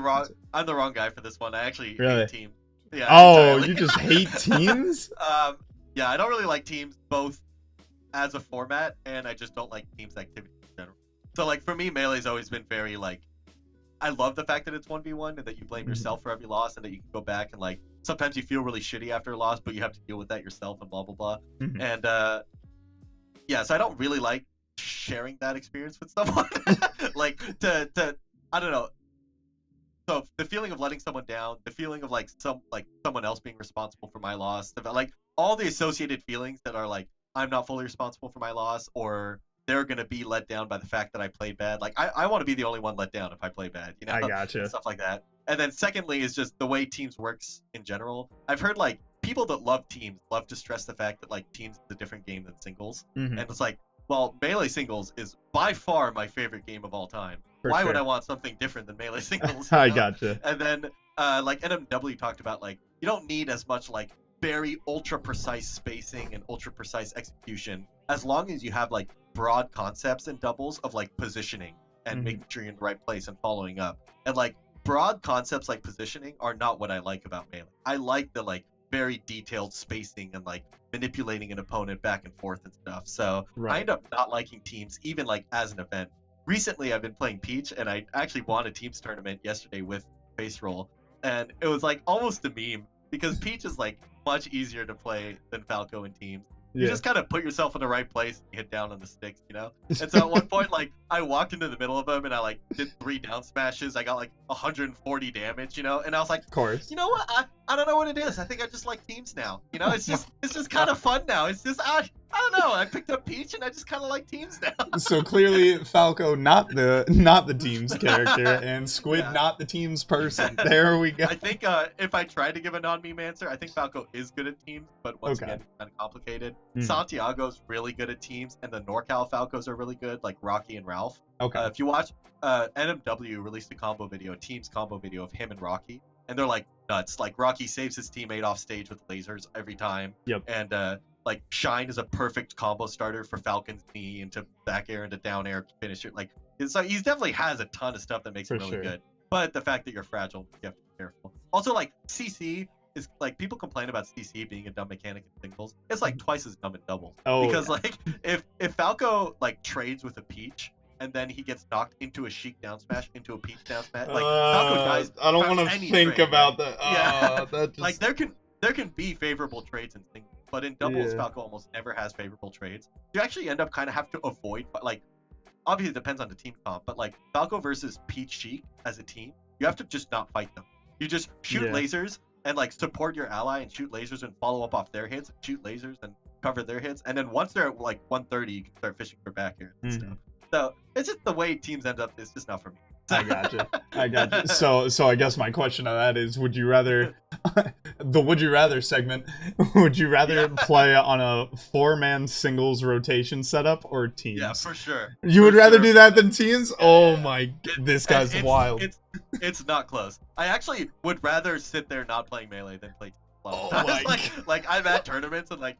B: I'm the wrong guy for this one. I actually hate teams. Yeah.
A: Oh,
B: entirely.
A: you just hate teams?
B: Yeah, I don't really like teams both as a format, and I just don't like teams activity in general. So like for me, Melee's always been very like, I love the fact that it's 1v1 and that you blame yourself for every loss and that you can go back and like sometimes you feel really shitty after a loss, but you have to deal with that yourself and blah blah blah. And yeah, so I don't really like sharing that experience with someone. Like to I don't know. So the feeling of letting someone down, the feeling of like someone else being responsible for my loss, like all the associated feelings that are like I'm not fully responsible for my loss, or they're gonna be let down by the fact that I played bad. Like I want to be the only one let down if I play bad, you know?
A: I gotcha.
B: Stuff like that. And then secondly is just the way teams works in general. I've heard like people that love teams love to stress the fact that like teams is a different game than singles. And it's like, well, Melee singles is by far my favorite game of all time. Why would I want something different than Melee singles?
A: I gotcha.
B: And then like NMW talked about like you don't need as much like very ultra precise spacing and ultra precise execution as long as you have like broad concepts and doubles of like positioning and making sure you're in the right place and following up. And like broad concepts like positioning are not what I like about Melee. I like the like very detailed spacing and like manipulating an opponent back and forth and stuff. So I end up not liking teams even like as an event. Recently I've been playing Peach and I actually won a teams tournament yesterday with Face Roll, and it was like almost a meme because Peach is like much easier to play than Falco in teams. You just kind of put yourself in the right place and hit down on the sticks, you know? And so at one point, like, I walked into the middle of them and I, like, did 3 down smashes. I got, like, 140 damage, you know? And I was like,
A: of course.
B: You know what? I don't know what it is. I think I just like teams now. You know? It's just kind of fun now. It's just, I don't know. I picked up Peach and I just kind of like teams now.
A: So clearly, Falco not the team's character, and Squid not the team's person. There we go.
B: I think if I tried to give a non-meme answer, I think Falco is good at teams, but once again, it's kind of complicated. Santiago's really good at teams, and the NorCal Falcos are really good, like Rocky and Ralph. If you watch, NMW released a combo video, a teams combo video of him and Rocky, and they're like nuts. Like Rocky saves his teammate off stage with lasers every time. And like Shine is a perfect combo starter for Falcon's knee into back air into down air finisher. Like so he definitely has a ton of stuff that makes him really good. But the fact that you're fragile, you have to be careful. Also, like CC is like people complain about CC being a dumb mechanic in singles. It's like twice as dumb in doubles. Because like if Falco like trades with a Peach and then he gets knocked into a Sheik down smash into a Peach down smash, like Falco dies.
A: I don't want to think about that.
B: That just... Like there can be favorable trades in singles. But in doubles, Falco almost never has favorable trades. You actually end up kind of have to avoid, like, obviously it depends on the team comp, but like Falco versus Peach Sheik as a team, you have to just not fight them. You just shoot lasers and like support your ally and shoot lasers and follow up off their hits, shoot lasers and cover their hits. And then once they're at like 130, you can start fishing for back here and stuff. So it's just the way teams end up, it's just not for me.
A: I gotcha. So I guess my question on that is, would you rather the would you rather segment, would you rather play on a 4-man singles rotation setup or teams?
B: Yeah, for sure.
A: You would rather do that than teams? Oh my, this guy's wild.
B: It's not close. I actually would rather sit there not playing Melee than play teams.
A: Oh my
B: like I'm at tournaments and like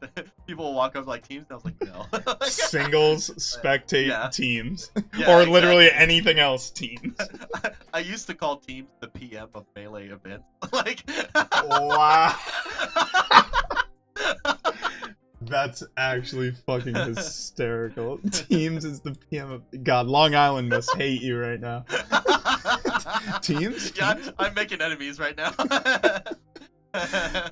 B: people will walk up like teams and I was like no.
A: Singles, spectate, teams, or literally anything else teams.
B: I used to call teams the PM of Melee events. Like
A: wow. That's actually fucking hysterical. Teams is the PM of God. Long Island must hate you right now. Teams?
B: Yeah, I'm making enemies right now.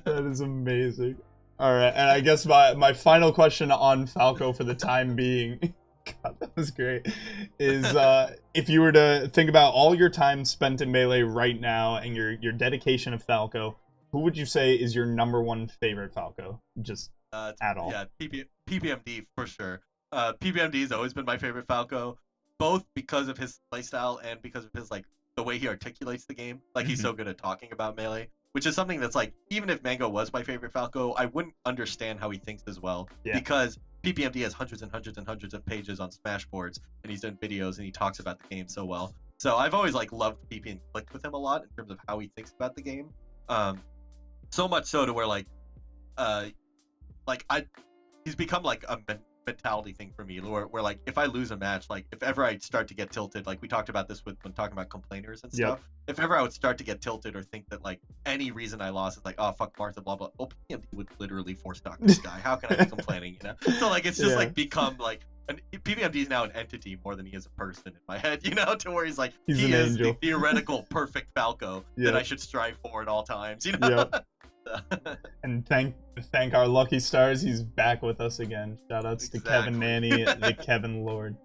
A: That is amazing. All right, and I guess my final question on Falco for the time being, God, that was great, is if you were to think about all your time spent in Melee right now and your dedication of Falco, who would you say is your #1 favorite Falco? Just at all.
B: Yeah, PPMD for sure. PPMD has always been my favorite Falco, both because of his playstyle and because of his like the way he articulates the game. Like he's so good at talking about Melee. Which is something that's like, even if Mango was my favorite Falco, I wouldn't understand how he thinks as well. Because PPMD has hundreds and hundreds and hundreds of pages on Smash boards, and he's done videos, and he talks about the game so well. So I've always like loved PP and clicked with him a lot in terms of how he thinks about the game. So much so to where like he's become like mentality thing for me, where like if I lose a match, like if ever I start to get tilted, like we talked about this when talking about complainers and stuff. If ever I would start to get tilted or think that like any reason I lost is like, oh fuck Martha, blah blah. Oh, PMD would literally force dock this guy. How can I be complaining? You know? So like it's just like become like. And PPMD is now an entity more than he is a person in my head, you know, to where he's like, he is the theoretical perfect Falco that I should strive for at all times, you know?
A: And thank our lucky stars, he's back with us again. Shoutouts to Kevin Nanny, the Kevin Lord.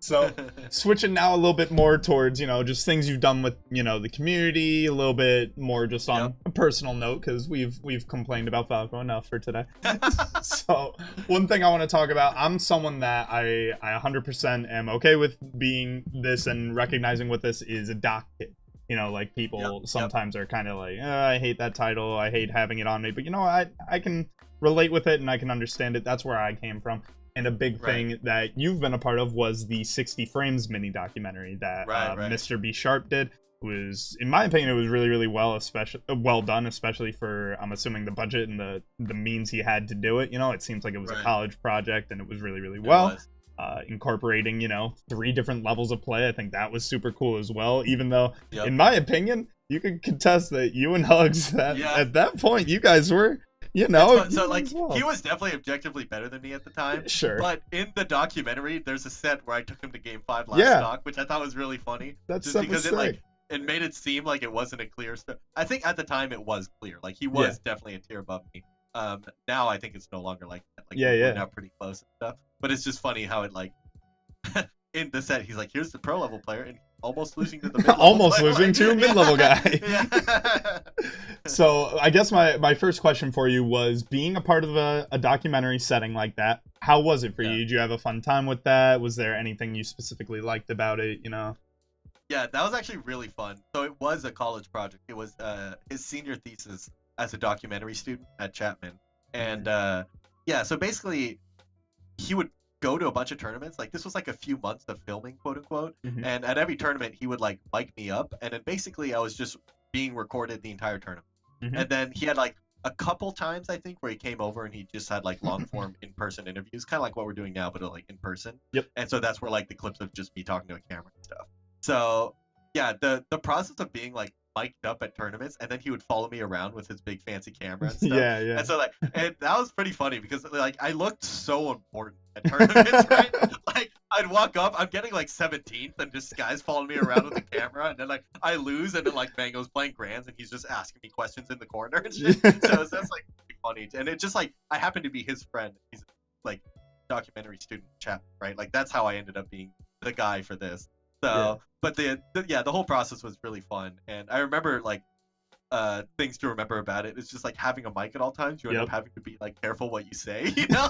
A: So, switching now a little bit more towards, you know, just things you've done with, you know, the community, a little bit more just on a personal note, because we've complained about Falco enough for today. So, one thing I want to talk about, I'm someone that I 100% am okay with being this and recognizing what this is a doc kid. You know, like people sometimes are kind of like, I hate that title, I hate having it on me, but you know, I can relate with it and I can understand it. That's where I came from. And a big thing that you've been a part of was the 60 Frames mini documentary that Mr. B Sharp did. It was, in my opinion, it was really, really well done, especially for, I'm assuming, the budget and the means he had to do it. You know, it seems like it was a college project and it was really, really well. Incorporating, you know, 3 different levels of play. I think that was super cool as well, even though, in my opinion, you could contest that you and Hugs, at that point, you guys were... You know,
B: so like he was definitely objectively better than me at the time.
A: Sure.
B: But in the documentary, there's a set where I took him to Game 5 last stock, which I thought was really funny.
A: That's
B: just because it made it seem like it wasn't a clear stuff. I think at the time it was clear. Like he was definitely a tier above me. Now I think it's no longer like that. Like we're now pretty close and stuff. But it's just funny how it like in the set he's like, here's the pro level player and almost losing to the mid-level
A: almost
B: player.
A: losing to a mid-level guy. So I guess my first question for you was, being a part of a documentary setting like that, how was it for you? Did you have a fun time with that? Was there anything you specifically liked about it, you know?
B: Yeah, that was actually really fun. So it was a college project. It was his senior thesis as a documentary student at Chapman. And so basically he would go to a bunch of tournaments. Like this was like a few months of filming, quote unquote. And at every tournament he would like mic me up, and then basically I was just being recorded the entire tournament. And then he had like a couple times I think where he came over and he just had like long form in-person interviews, kind of like what we're doing now, but like in person. And so that's where like the clips of just me talking to a camera and stuff. So yeah, the process of being like mic'd up at tournaments, and then he would follow me around with his big fancy camera and stuff. And so like, and that was pretty funny because like I looked so important at tournaments, right? Like I'd walk up, I'm getting like 17th, and just guys following me around with the camera, and then like I lose, and then like Mango's playing Grands, and he's just asking me questions in the corner and shit. So that's like pretty funny, and it just like I happen to be his friend. He's like documentary student chap, right? Like that's how I ended up being the guy for this. So, but the whole process was really fun, and I remember like things to remember about it. It's just like having a mic at all times. You end up having to be like careful what you say, you know.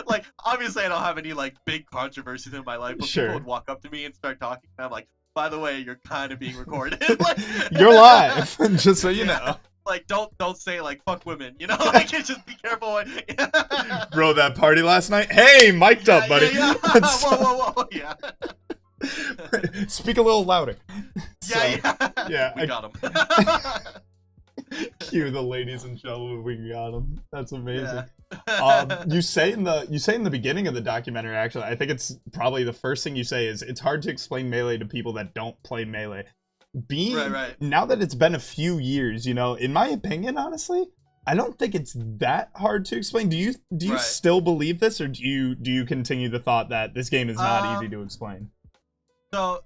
B: like obviously I don't have any like big controversies in my life, but people would walk up to me and start talking, and I'm like, by the way, you're kind of being recorded. Like,
A: you're live, just so you know.
B: Like don't say like fuck women, you know. Like just be careful. What...
A: Bro, that party last night. Hey, mic'd up, buddy.
B: Whoa, yeah.
A: Speak a little louder.
B: Yeah, we got him.
A: Cue the ladies and gentlemen, we got him. That's amazing. You say in the beginning of the documentary, actually, I think it's probably the first thing you say is it's hard to explain Melee to people that don't play Melee. Now that it's been a few years, you know, in my opinion, honestly, I don't think it's that hard to explain. Do you still believe this, or do you continue the thought that this game is not easy to explain?
B: So,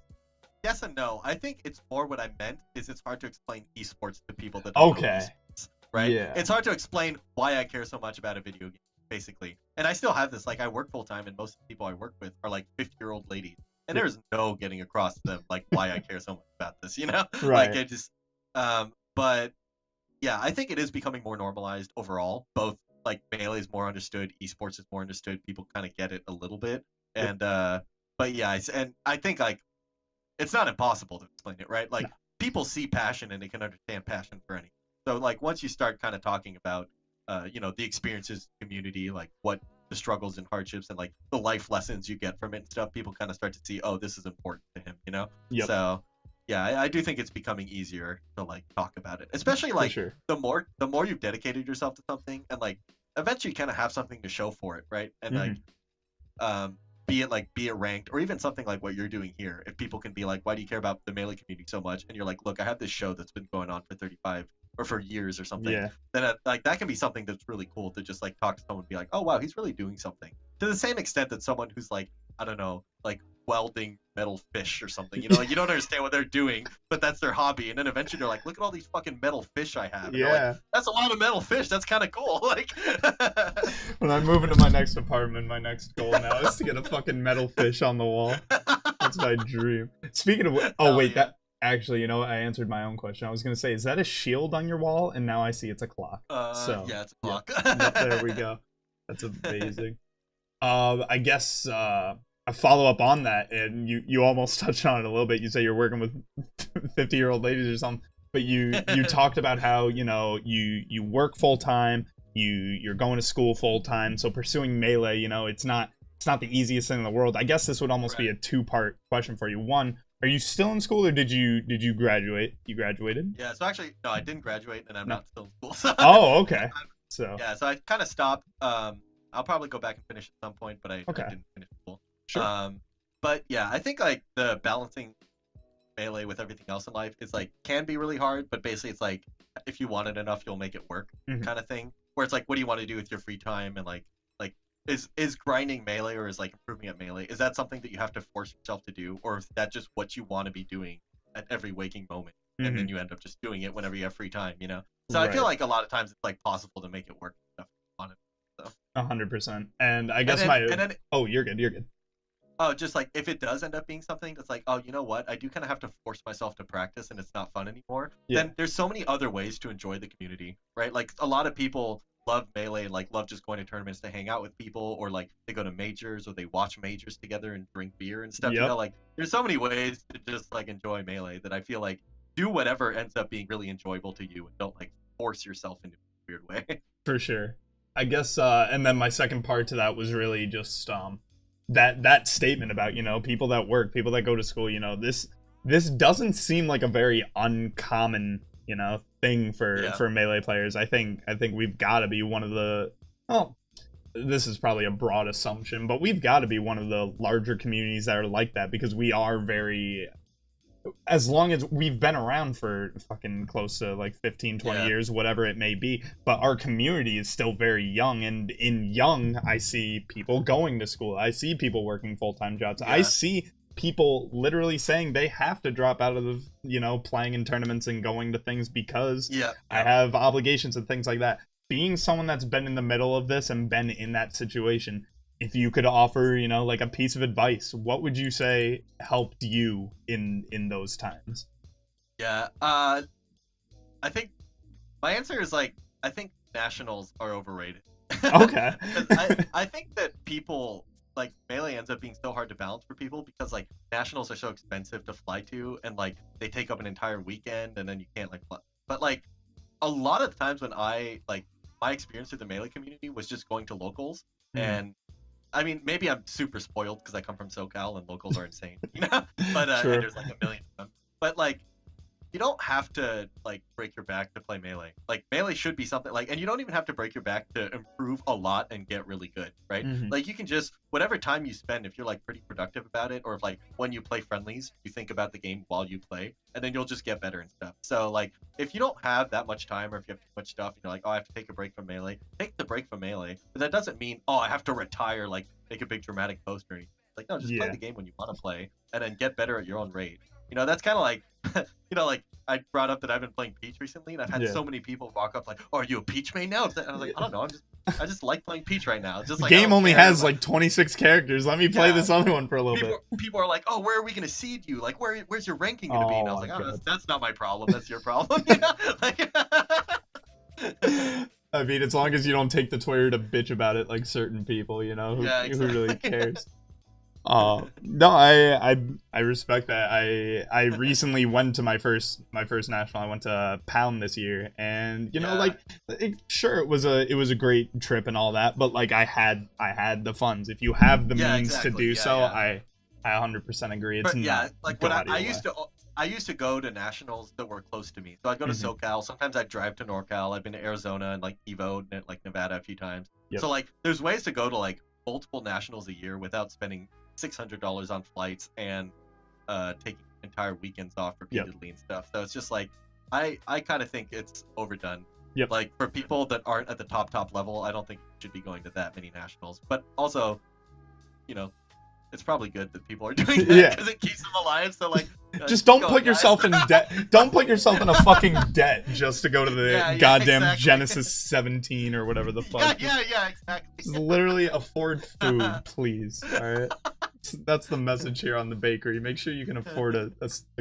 B: yes and no. I think it's more what I meant is it's hard to explain esports to people that don't know esports, right? Yeah. It's hard to explain why I care so much about a video game, basically. And I still have this. Like, I work full time, and most of the people I work with are like 50-year-old ladies, and there's no getting across to them like why I care so much about this, you know? Like, I just, but yeah, I think it is becoming more normalized overall. Both like Melee is more understood, esports is more understood. People kind of get it a little bit, and but yeah, and I think like it's not impossible to explain it, right? Like people see passion and they can understand passion for anything. So like once you start kind of talking about, you know, the experiences, community, like what the struggles and hardships and like the life lessons you get from it and stuff, people kind of start to see, oh, this is important to him, you know? So yeah, I do think it's becoming easier to like talk about it, especially like the more you've dedicated yourself to something, and like eventually kind of have something to show for it, right? And like, be it ranked, or even something like what you're doing here. If people can be like, why do you care about the Melee community so much? And you're like, look, I have this show that's been going on for 35 or for years or something.
A: Yeah.
B: Then like that can be something that's really cool to just like talk to someone and be like, oh wow, he's really doing something. To the same extent that someone who's like, I don't know, like welding metal fish or something, you know, like you don't understand what they're doing, but that's their hobby, and then eventually they're like, look at all these fucking metal fish I have. And
A: yeah,
B: like, that's a lot of metal fish. That's kind of cool. Like,
A: when I move into my next apartment, my next goal now is to get a fucking metal fish on the wall. That's my dream. Speaking of, oh wait, that actually, you know, I answered my own question. I was gonna say, is that a shield on your wall? And now I see it's a clock. So
B: yeah, it's a clock.
A: Yeah. There we go. That's amazing. I guess a follow-up on that, and you almost touched on it a little bit. You say you're working with 50-year-old ladies or something, but you talked about how, you know, you work full-time, you're going to school full-time, so pursuing Melee, you know, it's not the easiest thing in the world. I guess this would almost be a two-part question for you. One, are you still in school, or did you graduate? You graduated?
B: Yeah, so actually, no, I didn't graduate, and I'm not still in school. So
A: oh, okay. So
B: yeah, so I kind of stopped. I'll probably go back and finish at some point, but I didn't finish school.
A: Sure.
B: But yeah, I think like the balancing Melee with everything else in life is like can be really hard, but basically it's like if you want it enough, you'll make it work, kind of thing. Where it's like, what do you want to do with your free time, and like is grinding Melee, or is like improving at Melee, is that something that you have to force yourself to do, or is that just what you want to be doing at every waking moment, and then you end up just doing it whenever you have free time, you know? So I feel like a lot of times it's like possible to make it work.
A: 100%. And I guess oh, you're good.
B: Oh, just like if it does end up being something that's like, oh, you know what, I do kind of have to force myself to practice and it's not fun anymore, then there's so many other ways to enjoy the community, right? Like a lot of people love Melee and like love just going to tournaments to hang out with people, or like they go to majors, or they watch majors together and drink beer and stuff. You know, like there's so many ways to just like enjoy Melee that I feel like do whatever ends up being really enjoyable to you, and don't like force yourself into a weird way.
A: For sure. I guess and then my second part to that was really just that statement about, you know, people that work, people that go to school, you know, this doesn't seem like a very uncommon, you know, thing for Melee players. I think we've got to be one of the, well, this is probably a broad assumption, but we've got to be one of the larger communities that are like that, because we are very, as long as we've been around for fucking close to like 15-20 years, whatever it may be, but our community is still very young. And in young, I see people going to school, I see people working full-time jobs, I see people literally saying they have to drop out of the, you know, playing in tournaments and going to things because I have obligations and things like that. Being someone that's been in the middle of this and been in that situation, if you could offer, you know, like a piece of advice, what would you say helped you in those times?
B: Yeah, I think my answer is like, I think nationals are overrated.
A: Okay.
B: I think that people, like, Melee ends up being so hard to balance for people because like nationals are so expensive to fly to, and like they take up an entire weekend, and then you can't like fly. But like a lot of times when I like my experience with the Melee community was just going to locals, and I mean, maybe I'm super spoiled because I come from SoCal and locals are insane, you know? But and there's like a million of them. But like, you don't have to like break your back to play Melee. Like Melee should be something like, and you don't even have to break your back to improve a lot and get really good, right? Like you can just, whatever time you spend, if you're like pretty productive about it, or if like when you play friendlies, you think about the game while you play, and then you'll just get better and stuff. So like, if you don't have that much time, or if you have too much stuff, and you're like, oh, I have to take a break from Melee, take the break from Melee. But that doesn't mean, oh, I have to retire, like make a big dramatic post or anything. Like, no, just play the game when you want to play, and then get better at your own rate. You know, that's kind of like, you know, like I brought up that I've been playing Peach recently, and I've had so many people walk up like, "Oh, are you a Peach main now?" And I was like, "I don't know, I just like playing Peach right now." It's just like,
A: the game only has like 26 characters. Let me play this other one for a little bit.
B: People are like, "Oh, where are we gonna seed you? Like, where's your ranking gonna be?" And I was like, "Oh, that's not my problem. That's your problem." You know? Like,
A: I mean, as long as you don't take the Twitter to bitch about it like certain people, you know, who really cares. No, I respect that. I recently went to my first national. I went to Pound this year, and you know, like, sure, it was a great trip and all that, but like I had the funds. If you have the means to do so, I 100% agree. It's
B: like what I I used to go to nationals that were close to me. So I'd go to SoCal. Sometimes I'd drive to NorCal. I've been to Arizona and like Evo and like Nevada a few times. Yep. So like there's ways to go to like multiple nationals a year without spending $600 on flights and taking entire weekends off repeatedly and stuff. So it's just like I kind of think it's overdone.
A: Yep.
B: Like for people that aren't at the top level, I don't think you should be going to that many nationals. But also, you know, it's probably good that people are doing that because it keeps them alive. So like,
A: just don't put yourself in debt. Don't put yourself in a fucking debt just to go to the goddamn Genesis 17 or whatever the fuck.
B: Yeah, exactly.
A: Just literally afford food, please. All right. That's the message here on the bakery. Make sure you can afford a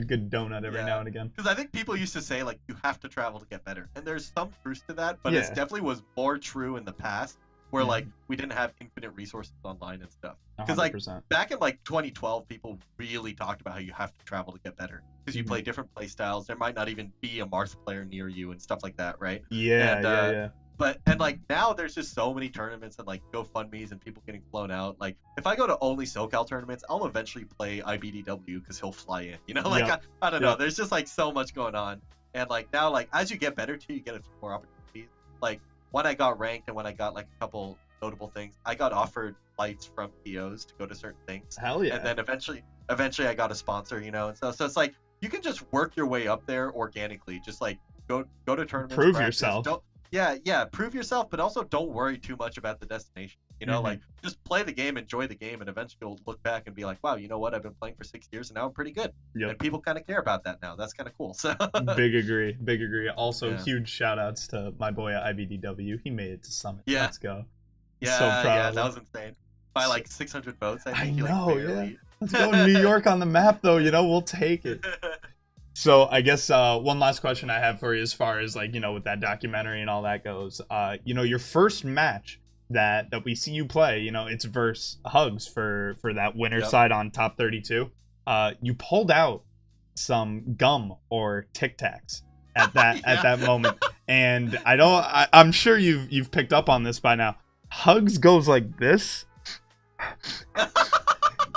A: good donut every now and again.
B: Because I think people used to say like you have to travel to get better, and there's some truth to that, but it definitely was more true in the past, where like we didn't have infinite resources online and stuff. Because like back in like 2012, people really talked about how you have to travel to get better because you play different play styles. There might not even be a Marth player near you and stuff like that, right?
A: Yeah.
B: But like now there's just so many tournaments and like GoFundMe's and people getting flown out. Like if I go to only SoCal tournaments, I'll eventually play IBDW because he'll fly in. You know, like I don't know. There's just like so much going on, and like now like as you get better too, you get a few more opportunities. Like when I got ranked and when I got like a couple notable things, I got offered flights from POs to go to certain things.
A: Hell yeah!
B: And then eventually I got a sponsor. You know, and so it's like you can just work your way up there organically. Just like go to tournaments.
A: Prove yourself.
B: Prove yourself, but also don't worry too much about the destination. You know, like just play the game, enjoy the game, and eventually you'll look back and be like, wow, you know what? I've been playing for 6 years and now I'm pretty good. And people kind of care about that now. That's kind of cool. So
A: big agree. Also, huge shout outs to my boy at IBDW. He made it to Summit. Let's go.
B: Yeah, so proud that was insane. By like 600 votes, I think.
A: Let's go New York on the map, though. You know, we'll take it. So I guess one last question I have for you as far as like, you know, with that documentary and all that goes, you know, your first match that we see you play, you know, it's versus Hugs for that winner side on top 32. You pulled out some gum or Tic Tacs at that at that moment. And I'm sure you've picked up on this by now. Hugs goes like this.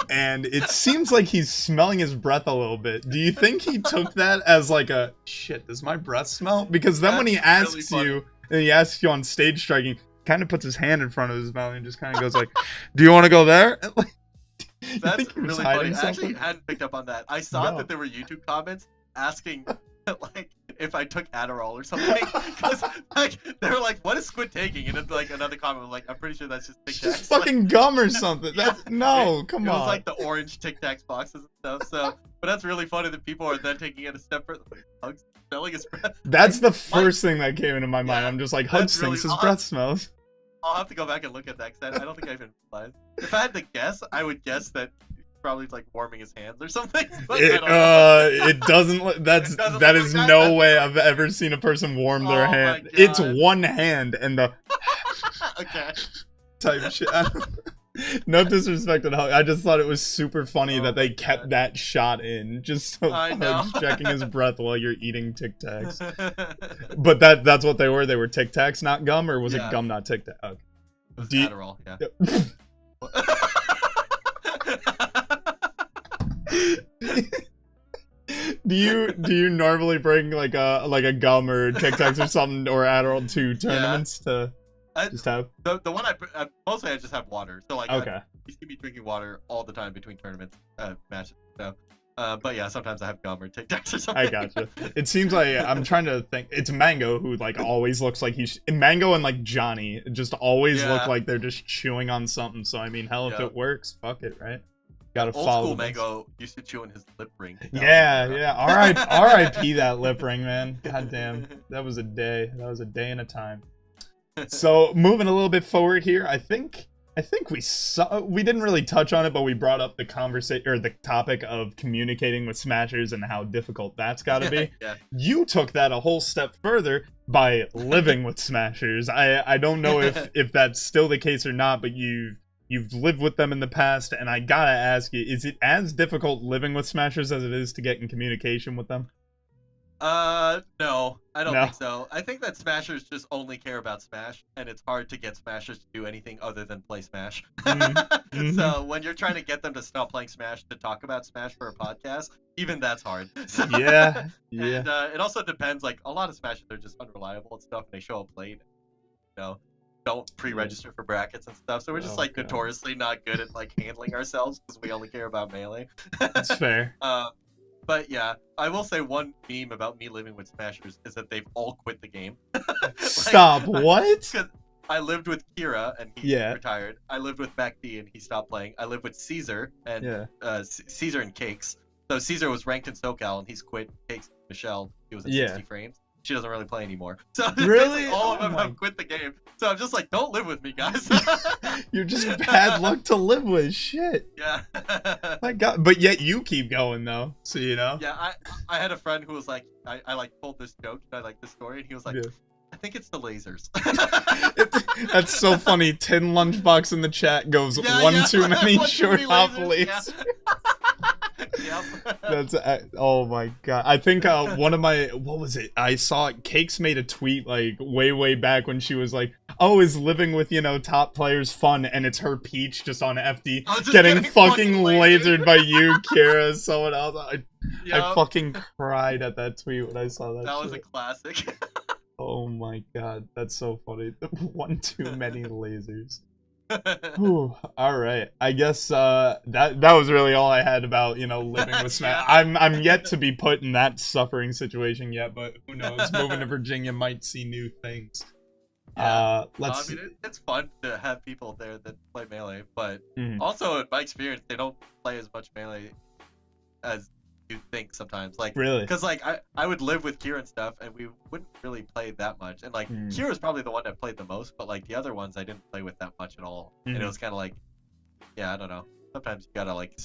A: And it seems like he's smelling his breath a little bit. Do you think he took that as like a, shit, does my breath smell? Because then when he asks you, and he asks you on stage striking, kind of puts his hand in front of his mouth and just kind of goes like, do you want to go there?
B: That's really funny. I actually hadn't picked up on that. I saw that there were YouTube comments asking like if I took Adderall or something, because like they were like, "What is Squid taking?" And then like another comment was like, "I'm pretty sure that's just Tic Tacs."
A: Just fucking gum or something. That's come on.
B: It was like the orange Tic Tacs boxes and stuff. So, but that's really funny that people are then taking it a step further. Hugs smelling his breath.
A: That's the first thing that came into my mind. I'm just like, Hugs thinks his breath smells.
B: I'll have to go back and look at that because I don't think I even realized. If I had to guess, I would guess that probably like warming his hands or something.
A: It doesn't. That is no way I've ever seen a person warm their hand. It's one hand and the type shit. No disrespect at all. I just thought it was super funny that they kept that shot in, just so Hugs checking his breath while you're eating Tic Tacs. But that's what they were. They were Tic Tacs, not gum, or was it gum, not Tic Tac? Okay.
B: It was Adderall.
A: Do you normally bring like a gum or Tic Tacs or something or Adderall to tournaments to just have?
B: The one I mostly I just have water. So like you see me drinking water all the time between tournaments matches. So but yeah, sometimes I have gum or Tic Tacs or something.
A: I gotcha. It seems like I'm trying to think. It's Mango who like always looks like Mango and like Johnny just always look like they're just chewing on something. So I mean, hell, if it works, fuck it, right? Gotta
B: Old
A: follow.
B: School Mango used to chew in his lip ring.
A: Yeah. R.I.P. that lip ring, man. God damn, that was a day. That was a day and a time. So moving a little bit forward here, I think we didn't really touch on it, but we brought up the conversation or the topic of communicating with Smashers and how difficult that's got to be. You took that a whole step further by living with Smashers. I don't know if that's still the case or not, but you've lived with them in the past, and I gotta ask you, is it as difficult living with Smashers as it is to get in communication with them?
B: No, I don't think so. I think that Smashers just only care about Smash, and it's hard to get Smashers to do anything other than play Smash. So when you're trying to get them to stop playing Smash to talk about Smash for a podcast, even that's hard. So,
A: yeah.
B: And it also depends. Like a lot of Smashers are just unreliable and stuff, and they show up late. You know, don't pre-register for brackets and stuff. So we're just like notoriously not good at like handling ourselves because we only care about Melee.
A: That's fair.
B: But yeah, I will say one meme about me living with Smashers is that they've all quit the game.
A: Stop, what?
B: I lived with Kira and he retired. I lived with MacD and he stopped playing. I lived with Caesar and Caesar and Cakes. So Caesar was ranked in SoCal and he's quit. Cakes, Michelle, he was at 60 frames. She doesn't really play anymore. So
A: really,
B: all of them have quit the game. So I'm just like, don't live with me, guys.
A: You're just bad luck to live with. Shit.
B: Yeah.
A: My God, but yet you keep going though. So you know.
B: Yeah, I had a friend who was like, I like told this joke, I like this story, and he was like, I think it's the lasers.
A: That's so funny. Tin Lunchbox in the chat goes one too many short hop lasers. That's oh my God. I think one of my what was it? I saw Cakes made a tweet like way back when she was like, "Oh, is living with top players fun?" And it's her Peach just on FD getting fucking lasered by you, Kira, someone else. I fucking cried at that tweet when I saw that.
B: That was a classic.
A: Oh my God, that's so funny. One too many lasers. Whew, all right, I guess that was really all I had about living with Smash. I'm yet to be put in that suffering situation yet, but who knows? Moving to Virginia might see new things.
B: I mean, it's fun to have people there that play Melee, but also in my experience, they don't play as much Melee as you think sometimes. Like
A: really,
B: because like I would live with Kira and stuff, and we wouldn't really play that much. And like Kira's probably the one that played the most, but like the other ones I didn't play with that much at all. And it was kind of like, I don't know. Sometimes you gotta like.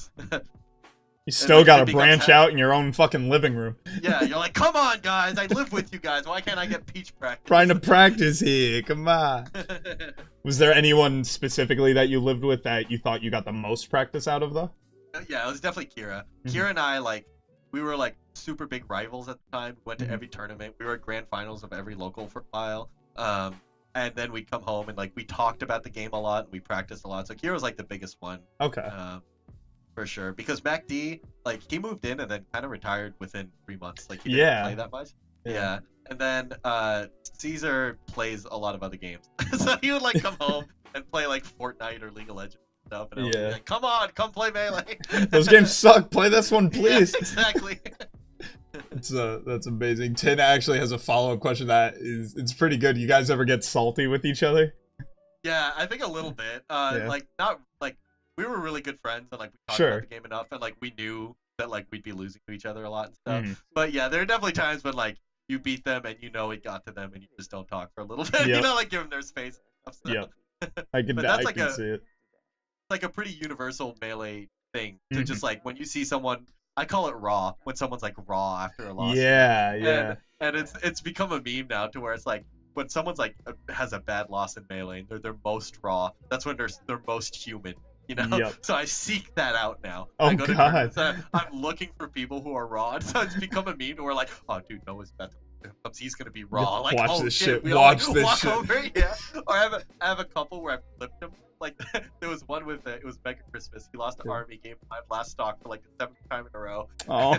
A: You still gotta branch out in your own fucking living room.
B: Yeah, you're like, come on, guys, I live with you guys. Why can't I get Peach practice?
A: Trying to practice here, come on. Was there anyone specifically that you lived with that you thought you got the most practice out of, though?
B: Yeah, it was definitely Kira. Kira and I, like, we were, like, super big rivals at the time. Went to every tournament. We were at grand finals of every local for a while. And then we'd come home and, like, we talked about the game a lot. And we practiced a lot. So Kira was, like, the biggest one.
A: Okay.
B: For sure. Because MacD, like, he moved in and then kind of retired within 3 months. Like, he didn't play that much. Yeah. And then Caesar plays a lot of other games. So he would, like, come home and play, like, Fortnite or League of Legends. Stuff, and I was like, come on, come play Melee.
A: Those games suck. Play this one, please.
B: Yeah, exactly.
A: That's amazing. Tin actually has a follow-up question it's pretty good. You guys ever get salty with each other?
B: Yeah, I think a little bit. Like not like we were really good friends and like we talked about the game enough and like we knew that like we'd be losing to each other a lot and stuff. But yeah, there are definitely times when like you beat them and you know it got to them and you just don't talk for a little bit. You know, like give them their space and stuff. So.
A: I can see it.
B: Like a pretty universal Melee thing to just like when you see someone, I call it raw when someone's like raw after a loss. And it's become a meme now to where it's like when someone's like has a bad loss in Melee, they're their most raw. That's when they're most human. You know, so I seek that out now.
A: Oh,
B: I go to
A: God.
B: I'm looking for people who are raw, so it's become a meme where like, oh dude, Noah's about to, he's gonna be raw. Like,
A: watch
B: oh
A: this
B: shit,
A: shit. Watch this
B: walk
A: shit.
B: Over, Or I have a couple where I flipped him. Like there was one with it was Mega Christmas. He lost to Army game 5 last stock for like the 7th time in a row.
A: Oh.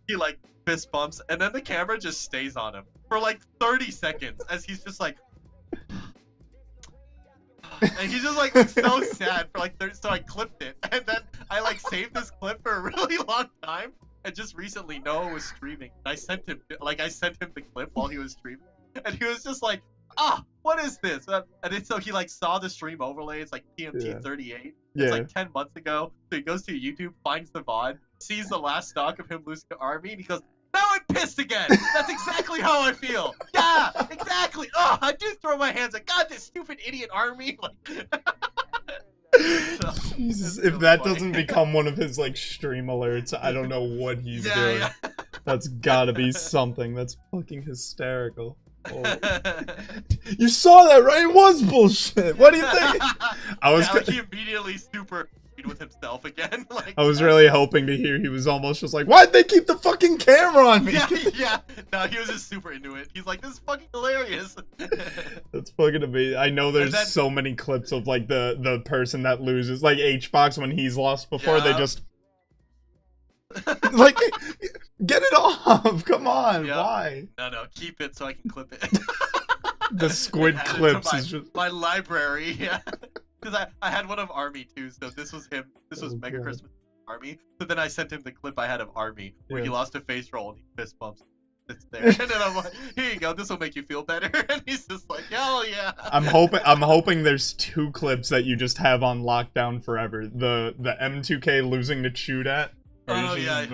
B: He like fist bumps, and then the camera just stays on him for like 30 seconds as he's just like. And he's just like so sad for like 30, so I clipped it, and then I like saved this clip for a really long time. And just recently, Noah was streaming. And I sent him the clip while he was streaming, and he was just like, what is this? And so he like saw the stream overlay. It's like PMT 38. It's like 10 months ago. So he goes to YouTube, finds the VOD, sees the last stock of him losing to Army, and he goes, now I'm pissed again. That's exactly how I feel. Yeah, exactly. Oh, I do throw my hands like, God, this stupid idiot Army. Like,
A: Jesus, if that doesn't become one of his like stream alerts, I don't know what he's doing. Yeah. That's gotta be something. That's fucking hysterical. Oh. You saw that, right? It was bullshit. What do you think?
B: He immediately super screen with himself again. Like,
A: I was really hoping to hear he was almost just like, why'd they keep the fucking camera on me?
B: Yeah. No, he was just super into it. He's like, this is fucking hilarious.
A: That's fucking amazing. I know there's so many clips of like the person that loses, like HBox when he's lost before. They just like, get it off. Come on, why?
B: No, keep it so I can clip it.
A: The Squid clips is just
B: my library. Yeah, because I had one of Army too. So this was him. This was Mega Christmas Army. So then I sent him the clip I had of Army where he lost a face roll and he fist bumps. It's there, and then I'm like, here you go. This will make you feel better. And he's just like, hell yeah.
A: I'm hoping there's 2 clips that you just have on lockdown forever. The M2K losing to Chudat.
B: Oh yeah.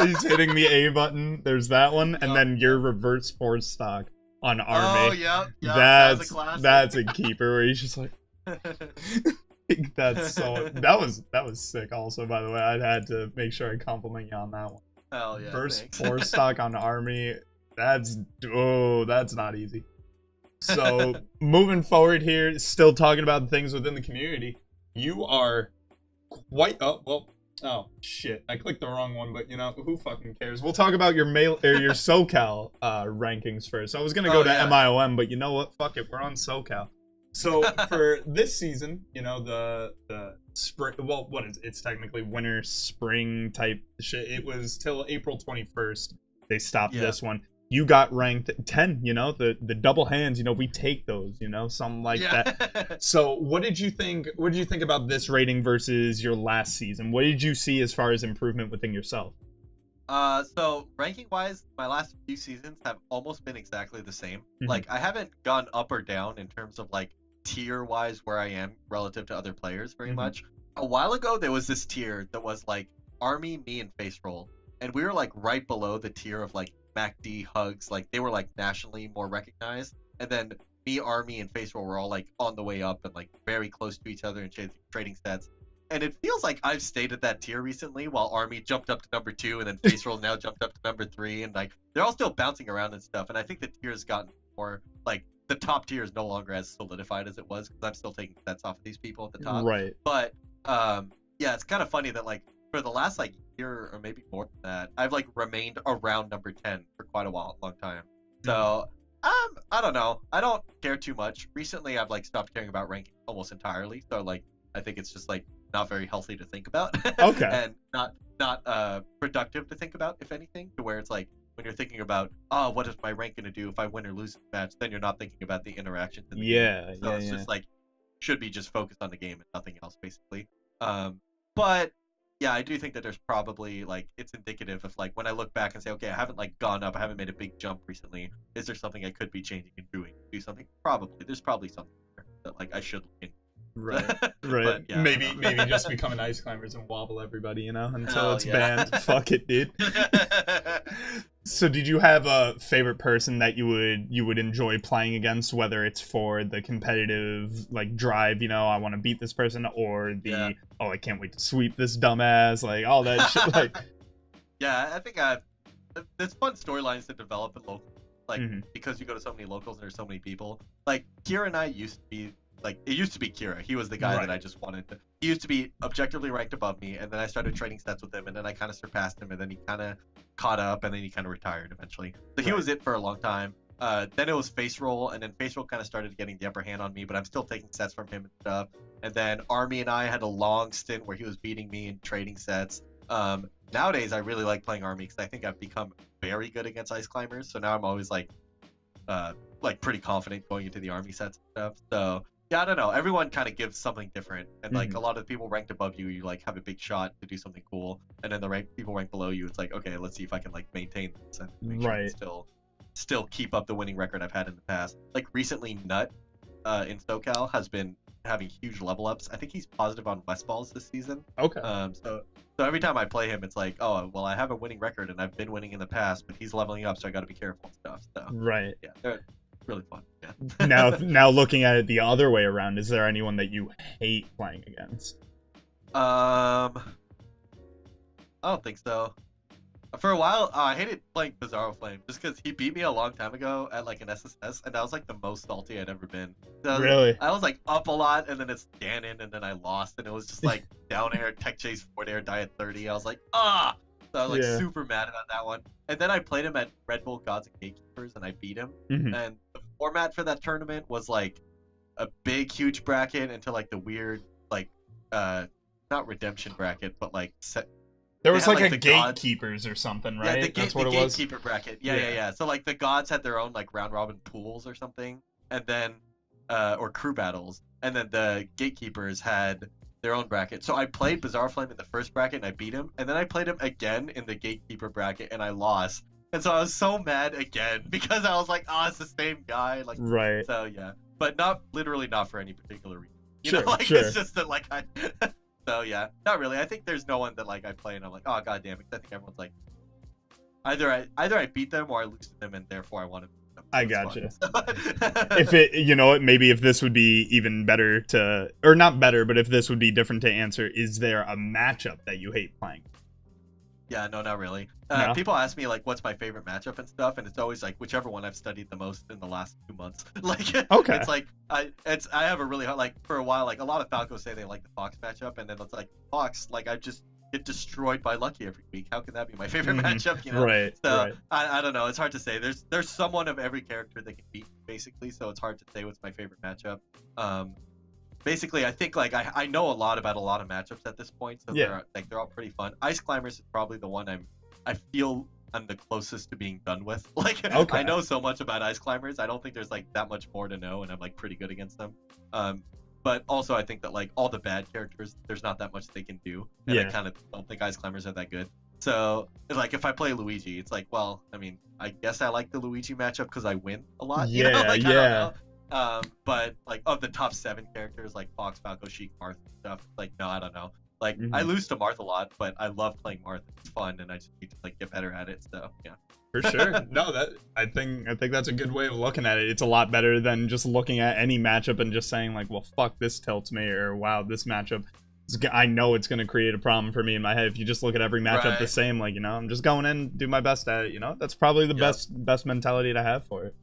A: He's hitting the A button. There's that one, and then your reverse force stock on Army.
B: Oh yeah.
A: That's a keeper where he's just like. That was sick. Also, by the way, I had to make sure I compliment you on that one.
B: Hell yeah.
A: First force stock on Army. That's not easy. So moving forward here, still talking about things within the community. You are quite oh shit, I clicked the wrong one, but you know, who fucking cares? We'll talk about your your SoCal rankings first. I was gonna go to MIOM, but you know what? Fuck it, we're on SoCal. So for this season, you know, the spring, well, what is it? It's technically winter, spring type shit. It was till April 21st. They stopped this one. You got ranked 10, you know, the double hands, you know, we take those, you know, something like that. So what did you think about this rating versus your last season? What did you see as far as improvement within yourself?
B: So ranking wise, my last few seasons have almost been exactly the same. Like, I haven't gone up or down in terms of like tier wise where I am relative to other players very much. A while ago, there was this tier that was like Army, me, and Face Roll. And we were like right below the tier of like MacD, Hugs, like they were like nationally more recognized, and then me, Army, and Face Roll were all like on the way up and like very close to each other and trading sets. And it feels like I've stayed at that tier recently, while Army jumped up to number 2, and then Face Roll now jumped up to number 3, and like they're all still bouncing around and stuff. And I think the tier has gotten more like the top tier is no longer as solidified as it was, because I'm still taking sets off of these people at the top.
A: Right.
B: But yeah, it's kind of funny that like for the last like year or maybe more than that, I've like remained around number 10 for quite a while, long time. So I don't know, I don't care too much. Recently I've like stopped caring about ranking almost entirely, so like I think it's just like not very healthy to think about. And not productive to think about, if anything, to where it's like when you're thinking about, oh, what is my rank gonna do if I win or lose the match, then you're not thinking about the interactions in the game. So it's just like should be just focused on the game and nothing else, basically. But yeah, I do think that there's probably like it's indicative of like when I look back and say, okay, I haven't like gone up, I haven't made a big jump recently. Is there something I could be changing and do something? Probably. There's probably something there that like I should look into.
A: Right.
B: But, yeah,
A: maybe just become an ice climbers and wobble everybody, you know, until it's banned. Fuck it, dude. So did you have a favorite person that you would enjoy playing against, whether it's for the competitive like drive, you know, I want to beat this person, or the oh, I can't wait to sweep this dumbass, like all that shit, like
B: yeah, I think there's fun storylines to develop in local, like because you go to so many locals and there's so many people. Like Kira and I used to be like, it used to be Kira. He was the guy that I just wanted to. He used to be objectively ranked above me, and then I started trading sets with him, and then I kind of surpassed him, and then he kind of caught up, and then he kind of retired eventually. So he was it for a long time. Then it was Face Roll, and then Face Roll kind of started getting the upper hand on me, but I'm still taking sets from him and stuff. And then Army and I had a long stint where he was beating me in trading sets. Nowadays, I really like playing Army because I think I've become very good against ice climbers. So now I'm always like pretty confident going into the Army sets and stuff. So yeah, I don't know. Everyone kind of gives something different, and like a lot of the people ranked above you, you like have a big shot to do something cool, and then the people ranked below you, it's like, okay, let's see if I can like maintain this and make sure I can still keep up the winning record I've had in the past. Like recently, Nut in SoCal has been having huge level ups. I think he's positive on West Balls this season.
A: Okay.
B: So every time I play him, it's like, oh, well, I have a winning record and I've been winning in the past, but he's leveling up, so I got to be careful and stuff. So yeah, they're really fun. Yeah.
A: now looking at it the other way around, is there anyone that you hate playing against?
B: I don't think so. For a while, I hated playing Bizarro Flame just because he beat me a long time ago at like an SSS, and that was like the most salty I'd ever been. So
A: really?
B: I was like up a lot, and then it's Ganon, and then I lost, and it was just like down air, tech chase, forward air, die at 30. I was like, ah! So I was like super mad about that one. And then I played him at Red Bull Gods and Gatekeepers, and I beat him. And the format for that tournament was like a big, huge bracket into like the weird, like, not redemption bracket, but like
A: there was like a gatekeepers or something, right?
B: Yeah,
A: That's what
B: the
A: it was.
B: gatekeeper bracket. Yeah. So like the gods had their own like round robin pools or something, and then or crew battles, and then the gatekeepers had their own bracket. So I played Bizarre Flame in the first bracket and I beat him, and then I played him again in the gatekeeper bracket and I lost. And so I was so mad again because I was like, oh, it's the same guy. Like,
A: right.
B: So yeah, but not literally not for any particular reason. You
A: know,
B: like it's just that like I. So yeah, not really. I think there's no one that like I play and I'm like, oh god damn it. I think everyone's like, either I beat them or I lose to them, and therefore I want to beat them.
A: I gotcha. If it, you know what, maybe if this would be even better to, or not better, but if this would be different to answer, is there a matchup that you hate playing?
B: Yeah, no, not really.
A: No?
B: People ask me like, what's my favorite matchup and stuff, and it's always like whichever one I've studied the most in the last 2 months. Like,
A: okay,
B: it's like I have a really hard, like for a while, like a lot of Falcos say they like the Fox matchup, and then it's like Fox, like I just get destroyed by Lucky every week. How can that be my favorite matchup? You know,
A: right?
B: So
A: right.
B: I don't know. It's hard to say. There's someone of every character that can beat basically, so it's hard to say what's my favorite matchup. Basically, I think like I know a lot about a lot of matchups at this point, so they're all pretty fun. Ice Climbers is probably the one I feel I'm the closest to being done with. Like I know so much about Ice Climbers. I don't think there's like that much more to know, and I'm like pretty good against them. But also I think that like all the bad characters, there's not that much they can do, and I kind of don't think Ice Climbers are that good. So like if I play Luigi, it's like, well, I mean, I guess I like the Luigi matchup because I win a lot. You know? Like, I don't know. But like of the top 7 characters like Fox, Falco, Sheik, Marth and stuff, like no, I don't know. Like I lose to Marth a lot, but I love playing Marth. It's fun, and I just need to like get better at it. So yeah.
A: For sure. No, that I think that's a good way of looking at it. It's a lot better than just looking at any matchup and just saying like, well, fuck, this tilts me, or wow, this matchup, I know it's going to create a problem for me in my head. If you just look at every matchup the same, like, you know, I'm just going in, do my best at it, you know, that's probably the best mentality to have for it.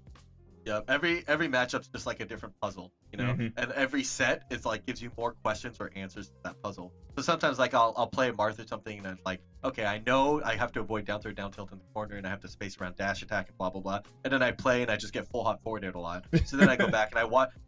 B: Yeah, every matchup's just like a different puzzle, you know, and every set is like gives you more questions or answers to that puzzle. So sometimes like I'll play a Marth or something, and it's like, okay, I know I have to avoid down throw, down tilt in the corner, and I have to space around dash attack and blah blah blah. And then I play and I just get full hot forward aired a lot. So then I go back and I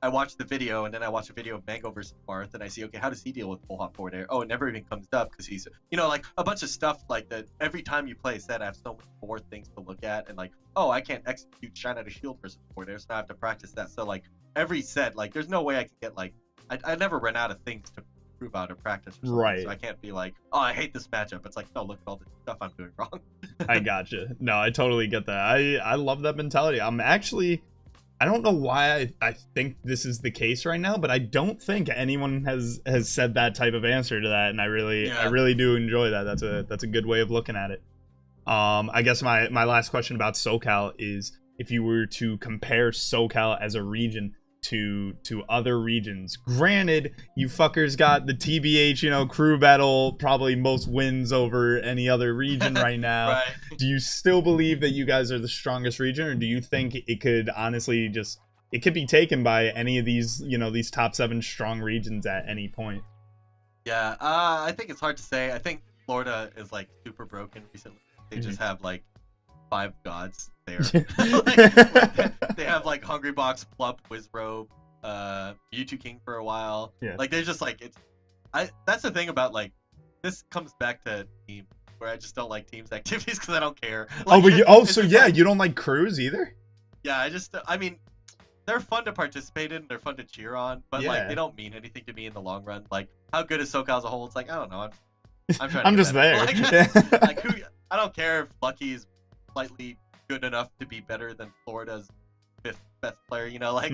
B: watch the video, and then I watch a video of Mango versus Marth, and I see, okay, how does he deal with full hot forward air? Oh, it never even comes up because he's, you know, like a bunch of stuff like that. Every time you play a set, I have so many more things to look at, and like, oh, I can't execute shine out a shield versus forward air, so I have to practice that. So like every set, like there's no way I can get like I never run out of things to prove out or practice or something. Right. So I can't be like, oh, I hate this matchup. It's like, no, look at all the stuff I'm doing wrong.
A: I gotcha. No, I totally get that. I love that mentality. I'm actually, I don't know why I think this is the case right now, but I don't think anyone has said that type of answer to that, and I really do enjoy that. That's a good way of looking at it. I guess my last question about SoCal is, if you were to compare SoCal as a region to other regions, granted, you fuckers got the TBH, you know, crew battle, probably most wins over any other region right now.
B: Right.
A: Do you still believe that you guys are the strongest region, or do you think it could honestly just, it could be taken by any of these, you know, these top 7 strong regions at any point?
B: Yeah, I think it's hard to say. I think Florida is like super broken recently. They just have like 5 gods there. Like, they have like Hungry Box, Plup, Wizrobe, Mewtwo King for a while. Yeah. Like they're just like, that's the thing about like, this comes back to team where I just don't like teams activities because I don't care. Like,
A: you don't like crews either?
B: Yeah, I mean, they're fun to participate in, they're fun to cheer on, but like they don't mean anything to me in the long run. Like, how good is SoCal as a whole? It's like, I don't know. I'm trying to
A: I'm just there.
B: Like who? I don't care if Lucky is slightly good enough to be better than Florida's 5th best player, you know, like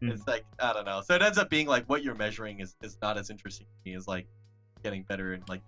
B: it's like, I don't know. So it ends up being like what you're measuring is not as interesting to me as like getting better and like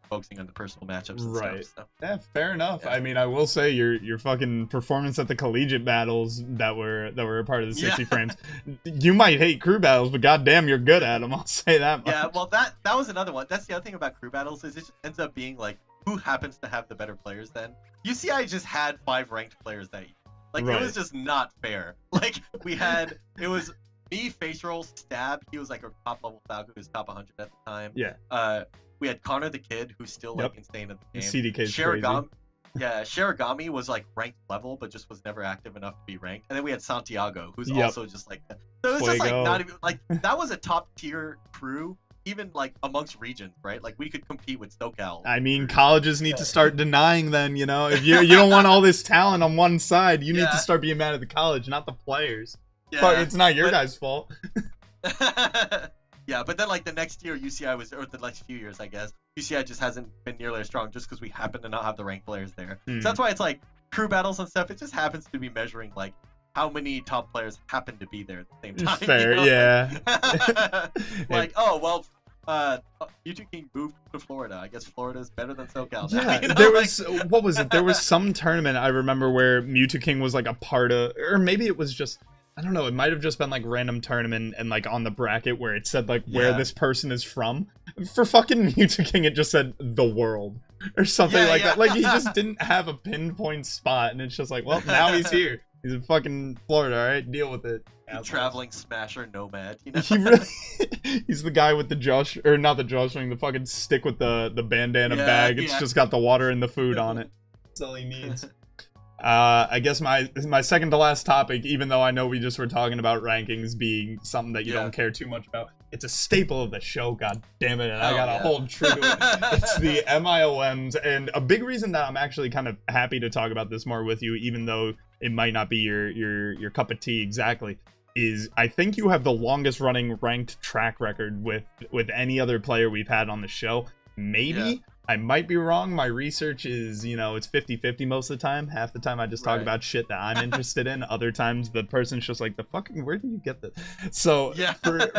B: focusing on the personal matchups and stuff. So.
A: Yeah, fair enough. Yeah. I mean, I will say your fucking performance at the collegiate battles that were a part of the 60 frames. You might hate crew battles, but goddamn, you're good at them. I'll say that much.
B: Yeah, well, that was another one. That's the other thing about crew battles is it just ends up being like who happens to have the better players then. UCI just had 5 ranked players that year. Like, it was just not fair. Like, it was me, Face Roll, Stab. He was like our top level Falco, who was top 100 at the time.
A: Yeah.
B: We had Connor the Kid, who's still like insane at the game.
A: CDK's
B: Sharigami,
A: crazy.
B: Yeah, Sharigami was like ranked level, but just was never active enough to be ranked. And then we had Santiago, who's also just like, so it was just like not even like that was a top tier crew, even like amongst regions, right? Like we could compete with SoCal.
A: I mean, colleges need to start denying then, you know, if you don't want all this talent on one side, you need to start being mad at the college, not the players. But it's not your guys' fault.
B: Yeah, but then like the next year UCI was, or the next few years I guess, UCI just hasn't been nearly as strong just because we happen to not have the ranked players there. So that's why it's like crew battles and stuff, it just happens to be measuring like how many top players happen to be there at the same time.
A: Fair,
B: you know?
A: Yeah.
B: Like, oh well, YouTube King moved to Florida. I guess Florida is better than SoCal now.
A: Yeah,
B: you know?
A: there was, what was it? There was some tournament I remember where Mewtwo King was like a part of, or maybe it was just, I don't know, it might have just been like random tournament and like on the bracket where it said like where this person is from. For fucking Mewtwo King, it just said the world or something like that. Like he just didn't have a pinpoint spot, and it's just like, well, now he's here. He's in fucking Florida, all right? Deal with it.
B: Traveling smasher nomad, you know?
A: He really, he's the guy with the Josh, or not the drawstring, the fucking stick with the bandana bag. It's just got the water and the food on it. That's all he needs. I guess my second to last topic, even though I know we just were talking about rankings being something that you don't care too much about, it's a staple of the show, god damn it, and I gotta hold true to it. It's the MIOMs, and a big reason that I'm actually kind of happy to talk about this more with you, even though it might not be your cup of tea exactly, is I think you have the longest running ranked track record with any other player we've had on the show. Maybe. I might be wrong. My research is, you know, it's 50-50 most of the time. Half the time I just talk about shit that I'm interested in. Other times the person's just like, the fucking, where did you get this? So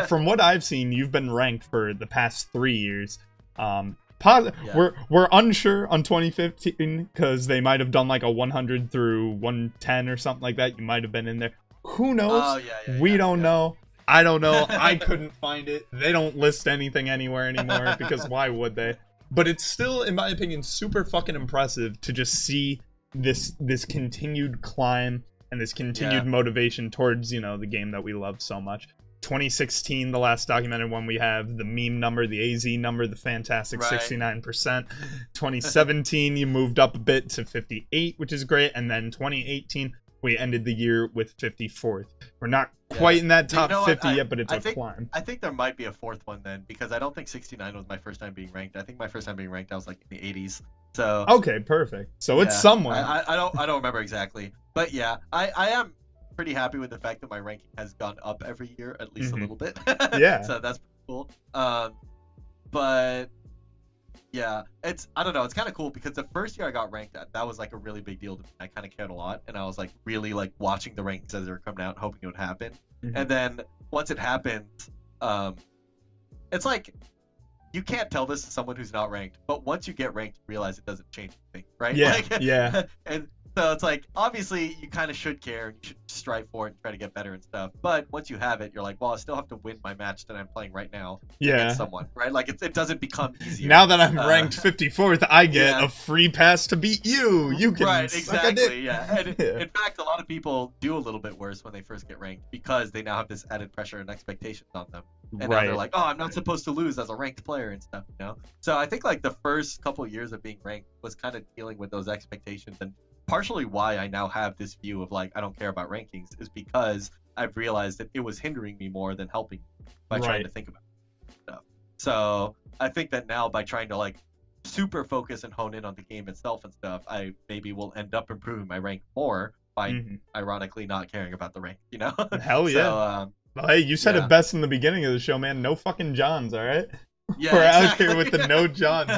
A: from what I've seen, you've been ranked for the past 3 years. We're unsure on 2015 because they might have done like a 100 through 110 or something like that. You might have been in there. Who knows? We don't know. I don't know. I couldn't find it. They don't list anything anywhere anymore because why would they? But it's still, in my opinion, super fucking impressive to just see this continued climb and this continued motivation towards, you know, the game that we love so much. 2016, the last documented one we have, the meme number, the AZ number, the fantastic 69%. 2017, you moved up a bit to 58, which is great. And then 2018, we ended the year with 54th. We're not quite in that top 50 yet, but it's a climb.
B: I think there might be a fourth one then, because I don't think 69 was my first time being ranked. I think my first time being ranked, I was like in the 80s. So
A: okay, perfect. So it's somewhere.
B: I don't remember exactly, but yeah, I am pretty happy with the fact that my ranking has gone up every year, at least a little bit. So that's pretty cool. But yeah, I don't know, it's kind of cool because the first year I got ranked, that was like a really big deal to me. I kind of cared a lot, and I was like really like watching the rankings as they were coming out, hoping it would happen. And then once it happened, it's like you can't tell this to someone who's not ranked, but once you get ranked, you realize it doesn't change anything, right? And so it's like, obviously you kind of should care and you should strive for it and try to get better and stuff, but once you have it, you're like, well, I still have to win my match that I'm playing right now against someone, right? Like it doesn't become easier.
A: Now that I'm ranked 54th, I get a free pass to beat you. You can
B: exactly, And in fact, a lot of people do a little bit worse when they first get ranked because they now have this added pressure and expectations on them. And now they're like, oh, I'm not supposed to lose as a ranked player and stuff, you know? So I think like the first couple of years of being ranked was kind of dealing with those expectations, and partially why I now have this view of like I don't care about rankings is because I've realized that it was hindering me more than helping me by trying to think about stuff. So I think that now by trying to like super focus and hone in on the game itself and stuff, I maybe will end up improving my rank more by ironically not caring about the rank, you know?
A: Hell yeah. Well, hey, you said it best in the beginning of the show, man. No fucking Johns, all right? We're out here with the no Johns.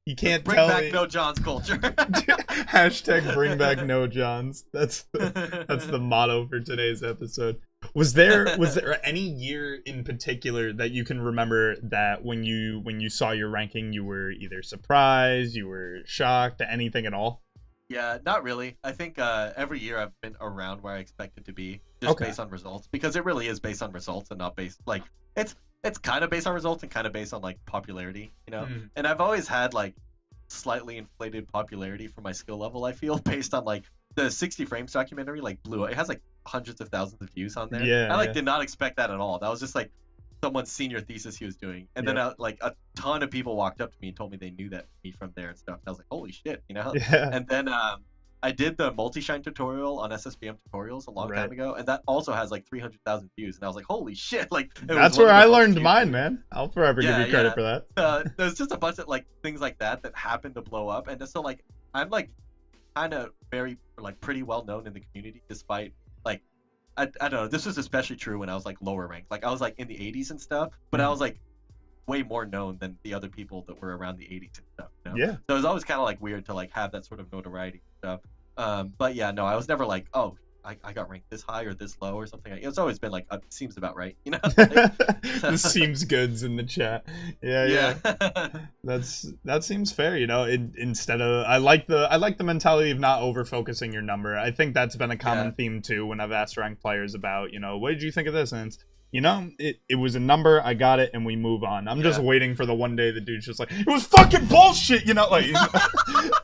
A: You can't
B: bring
A: tell
B: back
A: me.
B: no Johns culture.
A: Hashtag bring back no Johns. That's the motto for today's episode. Was there any year in particular that you can remember that when you saw your ranking, you were either surprised, you were shocked, anything at all?
B: Yeah, not really. I think every year I've been around where I expected to be, just based on results, because it really is based on results and not based like it's kind of based on results and kind of based on like popularity, you know. And I've always had like slightly inflated popularity for my skill level, I feel, based on like the 60 frames documentary like blew up. It has like hundreds of thousands of views on there.
A: Yeah,
B: I like did not expect that at all. That was just like someone's senior thesis he was doing, and then like a ton of people walked up to me and told me they knew that me from there and stuff. And I was like, holy shit, you know?
A: Yeah.
B: And then I did the multi-shine tutorial on SSBM tutorials a long time ago, and that also has like 300,000 views. And I was like, holy shit! Like
A: that's where I learned mine, man. I'll forever give you credit for that.
B: There's just a bunch of like things like that happened to blow up, and so like I'm like kind of very like pretty well known in the community, despite like I don't know. This was especially true when I was like lower ranked. Like I was like in the 80s and stuff, but I was like way more known than the other people that were around the 80s and stuff. You know?
A: Yeah.
B: So it was always kind of like weird to like have that sort of notoriety and stuff. But yeah, no, I was never like, oh, I got ranked this high or this low or something. It's always been like, seems about right, you know?
A: This seems goods in the chat. Yeah. That seems fair, you know. Instead of I like the mentality of not over focusing your number. I think that's been a common theme too when I've asked ranked players about, you know, what did you think of this? And it's, you know, it was a number, I got it, and we move on. I'm just waiting for the one day the dude's just like, it was fucking bullshit, you know, like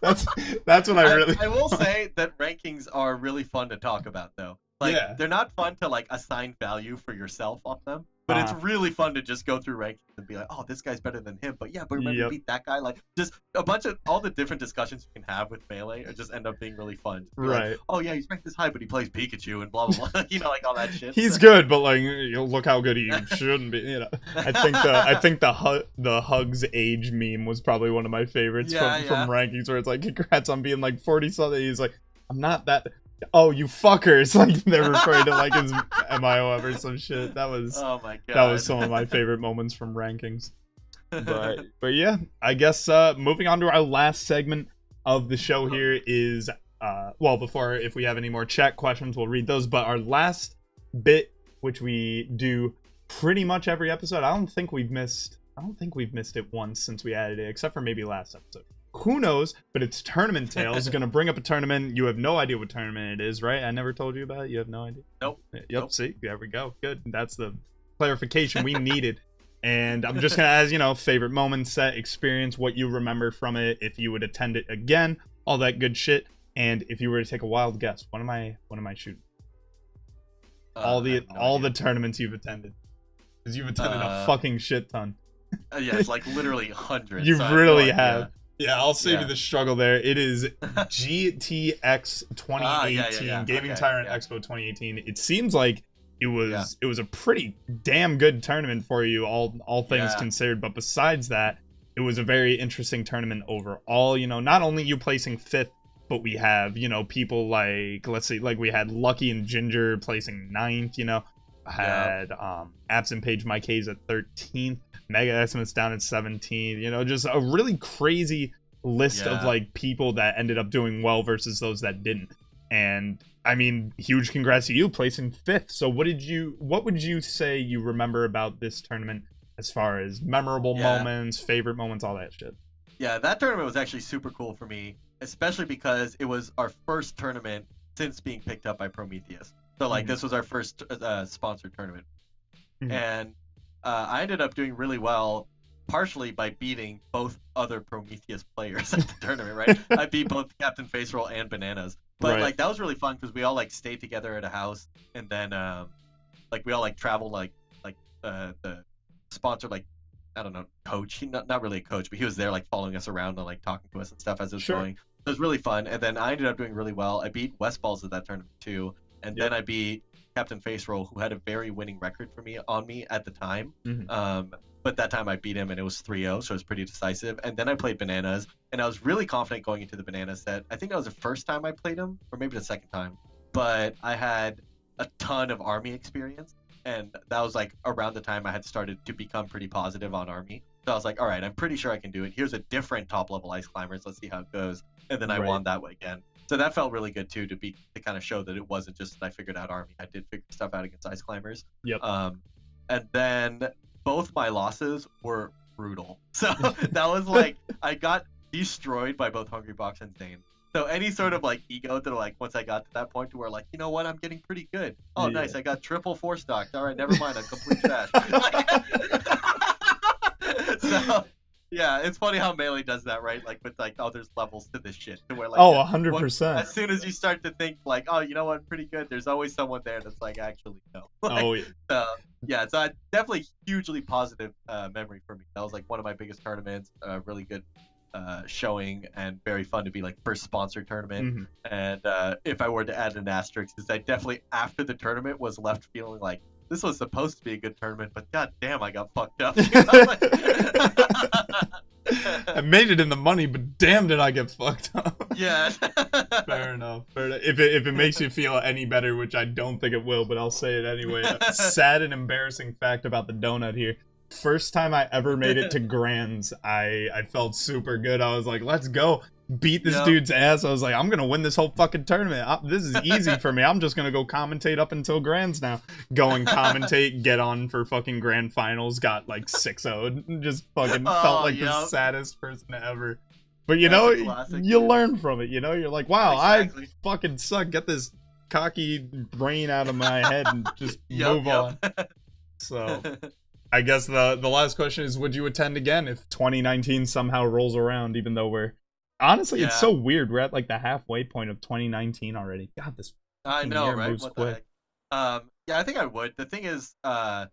A: that's what I really
B: I will say that rankings are really fun to talk about though. Like they're not fun to like assign value for yourself on them, but it's really fun to just go through rankings and be like, oh, this guy's better than him, but remember you beat that guy. Like just a bunch of all the different discussions you can have with Melee or just end up being really fun.
A: Right.
B: Like, oh yeah, he's ranked this high, but he plays Pikachu and blah blah blah. You know, like all that shit.
A: He's good, but like, you know, look how good he shouldn't be. You know, I think the hugs age meme was probably one of my favorites from rankings, where it's like, congrats on being like 40 something. He's like, I'm not that. Oh, you fuckers! Like they're referring to like his MIO or some shit. That was
B: oh my god.
A: That was some of my favorite moments from rankings. But yeah, I guess moving on to our last segment of the show here is well, before, if we have any more chat questions, we'll read those. But our last bit, which we do pretty much every episode, I don't think we've missed it once since we added it, except for maybe last episode. Who knows? But it's Tournament Tales. Gonna bring up a tournament. You have no idea what tournament it is, right? I never told you about it. You have no idea?
B: Nope.
A: Yep.
B: Nope.
A: See, there we go. Good. That's the clarification we needed. And I'm just gonna ask, you know, favorite moment, set, experience, what you remember from it, if you would attend it again, all that good shit. And if you were to take a wild guess, what am I shooting? All the tournaments you've attended, because you've attended a fucking shit ton.
B: Yeah, it's like literally hundreds.
A: You really have. Yeah, I'll save you the struggle there. It is GTX 2018, Gaming Tyrant Expo 2018. It seems like it was a pretty damn good tournament for you, all things considered. But besides that, it was a very interesting tournament overall. You know, not only you placing 5th, but we have, you know, people like, let's see, like we had Lucky and Ginger placing 9th, you know. Had Absent Page Mike Hayes at 13th, Mega Estimates down at 17th, you know, just a really crazy list of like people that ended up doing well versus those that didn't. And I mean, huge congrats to you placing 5th. So what would you say you remember about this tournament as far as memorable moments, favorite moments, all that shit?
B: Yeah, that tournament was actually super cool for me, especially because it was our first tournament since being picked up by Prometheus. So like this was our first sponsored tournament, and I ended up doing really well, partially by beating both other Prometheus players at the tournament. Right, I beat both Captain Face Roll and Bananas, but like that was really fun because we all like stayed together at a house, and then like we all like traveled like the sponsor, like, I don't know, coach, not really a coach, but he was there like following us around and like talking to us and stuff as it was going. It was really fun, and then I ended up doing really well. I beat Westballs at that tournament too. And then I beat Captain Face Roll, who had a very winning record on me at the time. But that time I beat him, and it was 3-0, so it was pretty decisive. And then I played Bananas, and I was really confident going into the Banana set. I think that was the first time I played him, or maybe the second time. But I had a ton of Army experience, and that was like around the time I had started to become pretty positive on Army. So I was like, all right, I'm pretty sure I can do it. Here's a different top-level Ice Climbers. Let's see how it goes. And then I won that way again. So that felt really good too, to kind of show that it wasn't just that I figured out Army. I did figure stuff out against Ice Climbers.
A: Yep.
B: And then both my losses were brutal. So that was like, I got destroyed by both Hungry Box and Zane. So any sort of like ego that like once I got to that point to where like, you know what, I'm getting pretty good. Oh nice, I got triple 4-stocked. All right, never mind, I'm complete trash. Yeah, it's funny how Melee does that, right? Like with like, oh, there's levels to this shit. To where like,
A: oh, 100%.
B: As soon as you start to think like, oh, you know what, I'm pretty good, there's always someone there that's like, actually no. Like,
A: oh yeah.
B: So yeah, so definitely hugely positive memory for me. That was like one of my biggest tournaments. Really good showing and very fun to be like first sponsored tournament. And if I were to add an asterisk, is I definitely after the tournament was left feeling like this was supposed to be a good tournament, but god damn, I got fucked up. You know?
A: I made it in the money, but damn did I get fucked up.
B: Yeah.
A: Fair enough. If it makes you feel any better, which I don't think it will, but I'll say it anyway. A sad and embarrassing fact about the donut here. First time I ever made it to Grands, I felt super good. I was like, let's go. Beat this dude's ass. I was like, I'm gonna win this whole fucking tournament. This is easy for me. I'm just gonna go commentate up until Grands now. Go and commentate, get on for fucking grand finals, got like 6-0'd. Just fucking felt like the saddest person ever. But you know, you learn from it, you know? You're like, wow, exactly. I fucking suck. Get this cocky brain out of my head and just move on. So I guess the last question is, would you attend again if 2019 somehow rolls around, even though we're... Honestly, it's so weird. We're at like the halfway point of 2019 already. God, this
B: I know,
A: year
B: right?
A: moves quick.
B: Yeah, I think I would. The thing is, so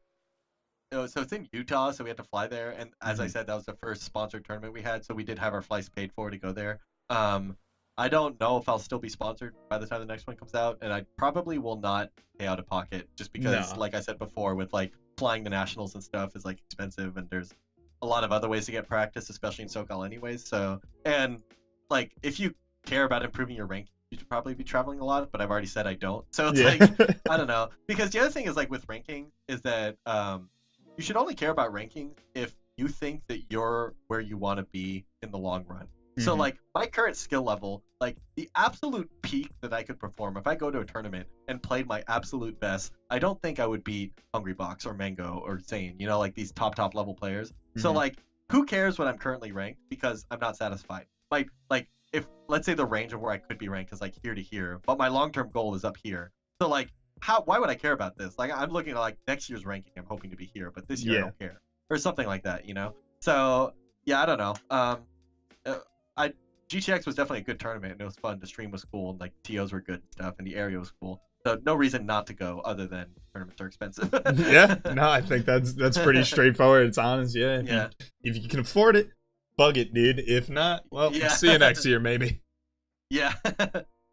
B: it's in Utah, so we had to fly there. And as I said, that was the first sponsored tournament we had, so we did have our flights paid for to go there. I don't know if I'll still be sponsored by the time the next one comes out, and I probably will not pay out of pocket just because, like I said before, with like flying the nationals and stuff is like expensive, and there's a lot of other ways to get practice, especially in SoCal anyways. So, and like if you care about improving your rank, you should probably be traveling a lot, but I've already said I don't. So it's like, I don't know. Because the other thing is like with ranking is that you should only care about ranking if you think that you're where you want to be in the long run. So like my current skill level, like the absolute peak that I could perform, if I go to a tournament and played my absolute best, I don't think I would beat Hungrybox or Mango or Zane, you know, like these top level players. So like, who cares what I'm currently ranked, because I'm not satisfied. Like if let's say the range of where I could be ranked is like here to here, but my long-term goal is up here. So like, why would I care about this? Like I'm looking at like next year's ranking, I'm hoping to be here, but this year I don't care, or something like that, you know? So yeah, I don't know. GTX was definitely a good tournament, and it was fun. The stream was cool, and like TOs were good and stuff, and the area was cool. So no reason not to go other than tournaments are expensive.
A: Yeah, no, I think that's pretty straightforward. It's honest, yeah. If you can afford it, bug it, dude. If not, well, see you next year, maybe.
B: Yeah.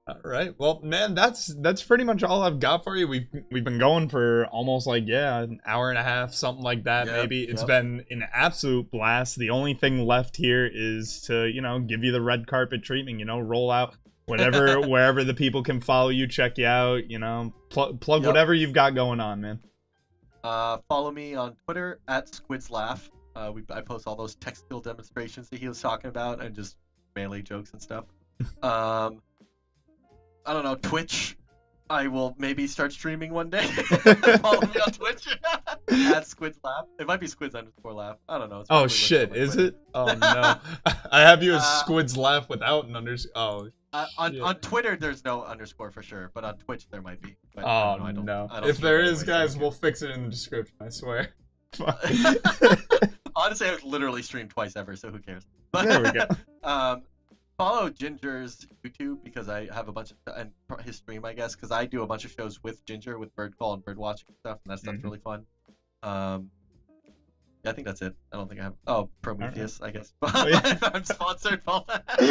A: All right. Well, man, that's pretty much all I've got for you. We've been going for almost like an hour and a half, something like that. Maybe it's been an absolute blast. The only thing left here is to give you the red carpet treatment. Roll out whatever wherever the people can follow you, check you out. Plug whatever you've got going on, man.
B: Follow me on Twitter at Squid's Laugh. I post all those tech skill demonstrations that he was talking about and just melee jokes and stuff. I don't know, Twitch. I will maybe start streaming one day. Follow me on Twitch at Squid's Laugh. It might be Squids_Laugh. I don't know.
A: Oh shit, is it? Oh no. I have you as Squid's Laugh without an underscore. Oh.
B: On Twitter, there's no underscore for sure, but on Twitch there might be. But
A: I don't know. If there is, guys, we'll fix it in the description. I swear.
B: Honestly, I've literally streamed twice ever, so who cares? But,
A: there we go.
B: Follow Ginger's YouTube because I have a bunch of and his stream, I guess, because I do a bunch of shows with Ginger with bird call and bird watching and stuff, and that stuff's really fun. Yeah, I think that's it. I don't think I have. Oh, Prometheus, I guess. Oh, yeah. I'm sponsored for that.
A: Oh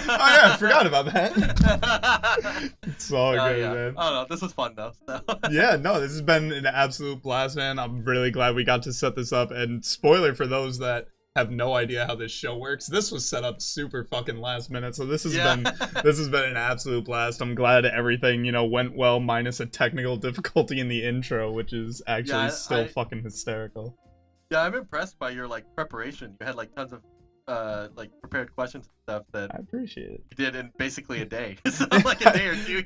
A: yeah, I forgot about that. It's all good, man.
B: I don't know. This was fun though. So.
A: Yeah, no, this has been an absolute blast, man. I'm really glad we got to set this up. And spoiler for those that have no idea how this show works, this was set up super fucking last minute, so this has been an absolute blast. I'm glad everything went well, minus a technical difficulty in the intro, which is actually still fucking hysterical.
B: Yeah, I'm impressed by your preparation. You had tons of prepared questions and stuff that
A: I appreciate it.
B: You did in basically a day. So a day or two.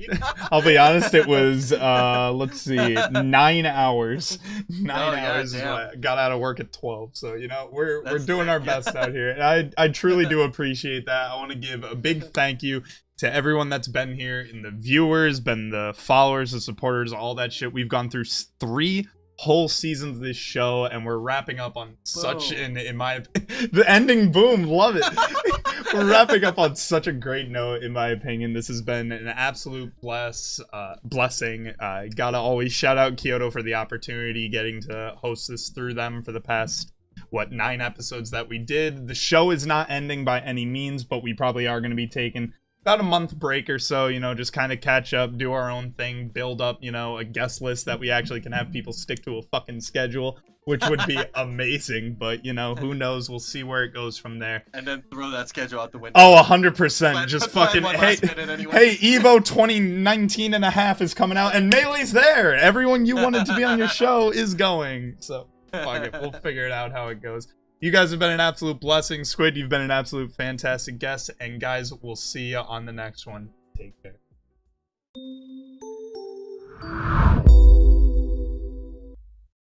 A: I'll be honest, it was let's see, 9 hours. 9 hours. Got out of work at 12. So we're doing our best out here. And I truly do appreciate that. I want to give a big thank you to everyone that's been here, and the viewers, been the followers, the supporters, all that shit. We've gone through 3 whole seasons of this show, and we're wrapping up on such in my the ending boom, love it. We're wrapping up on such a great note, in my opinion. This has been an absolute blessing. Gotta always shout out Kyoto for the opportunity, getting to host this through them for the past 9 episodes that we did. The show is not ending by any means, but we probably are going to be taking about a month break or so, you know, just kind of catch up, do our own thing, build up, you know, a guest list that we actually can have people stick to a fucking schedule, which would be amazing. But, you know, who knows? We'll see where it goes from there.
B: And then throw that schedule out the window.
A: Oh, 100%. Just fucking, hey, Evo 2019 and a half is coming out, and Melee's there. Everyone you wanted to be on your show is going. So, fuck it. We'll figure it out how it goes. You guys have been an absolute blessing. Squid, you've been an absolute fantastic guest. And guys, we'll see you on the next one. Take care.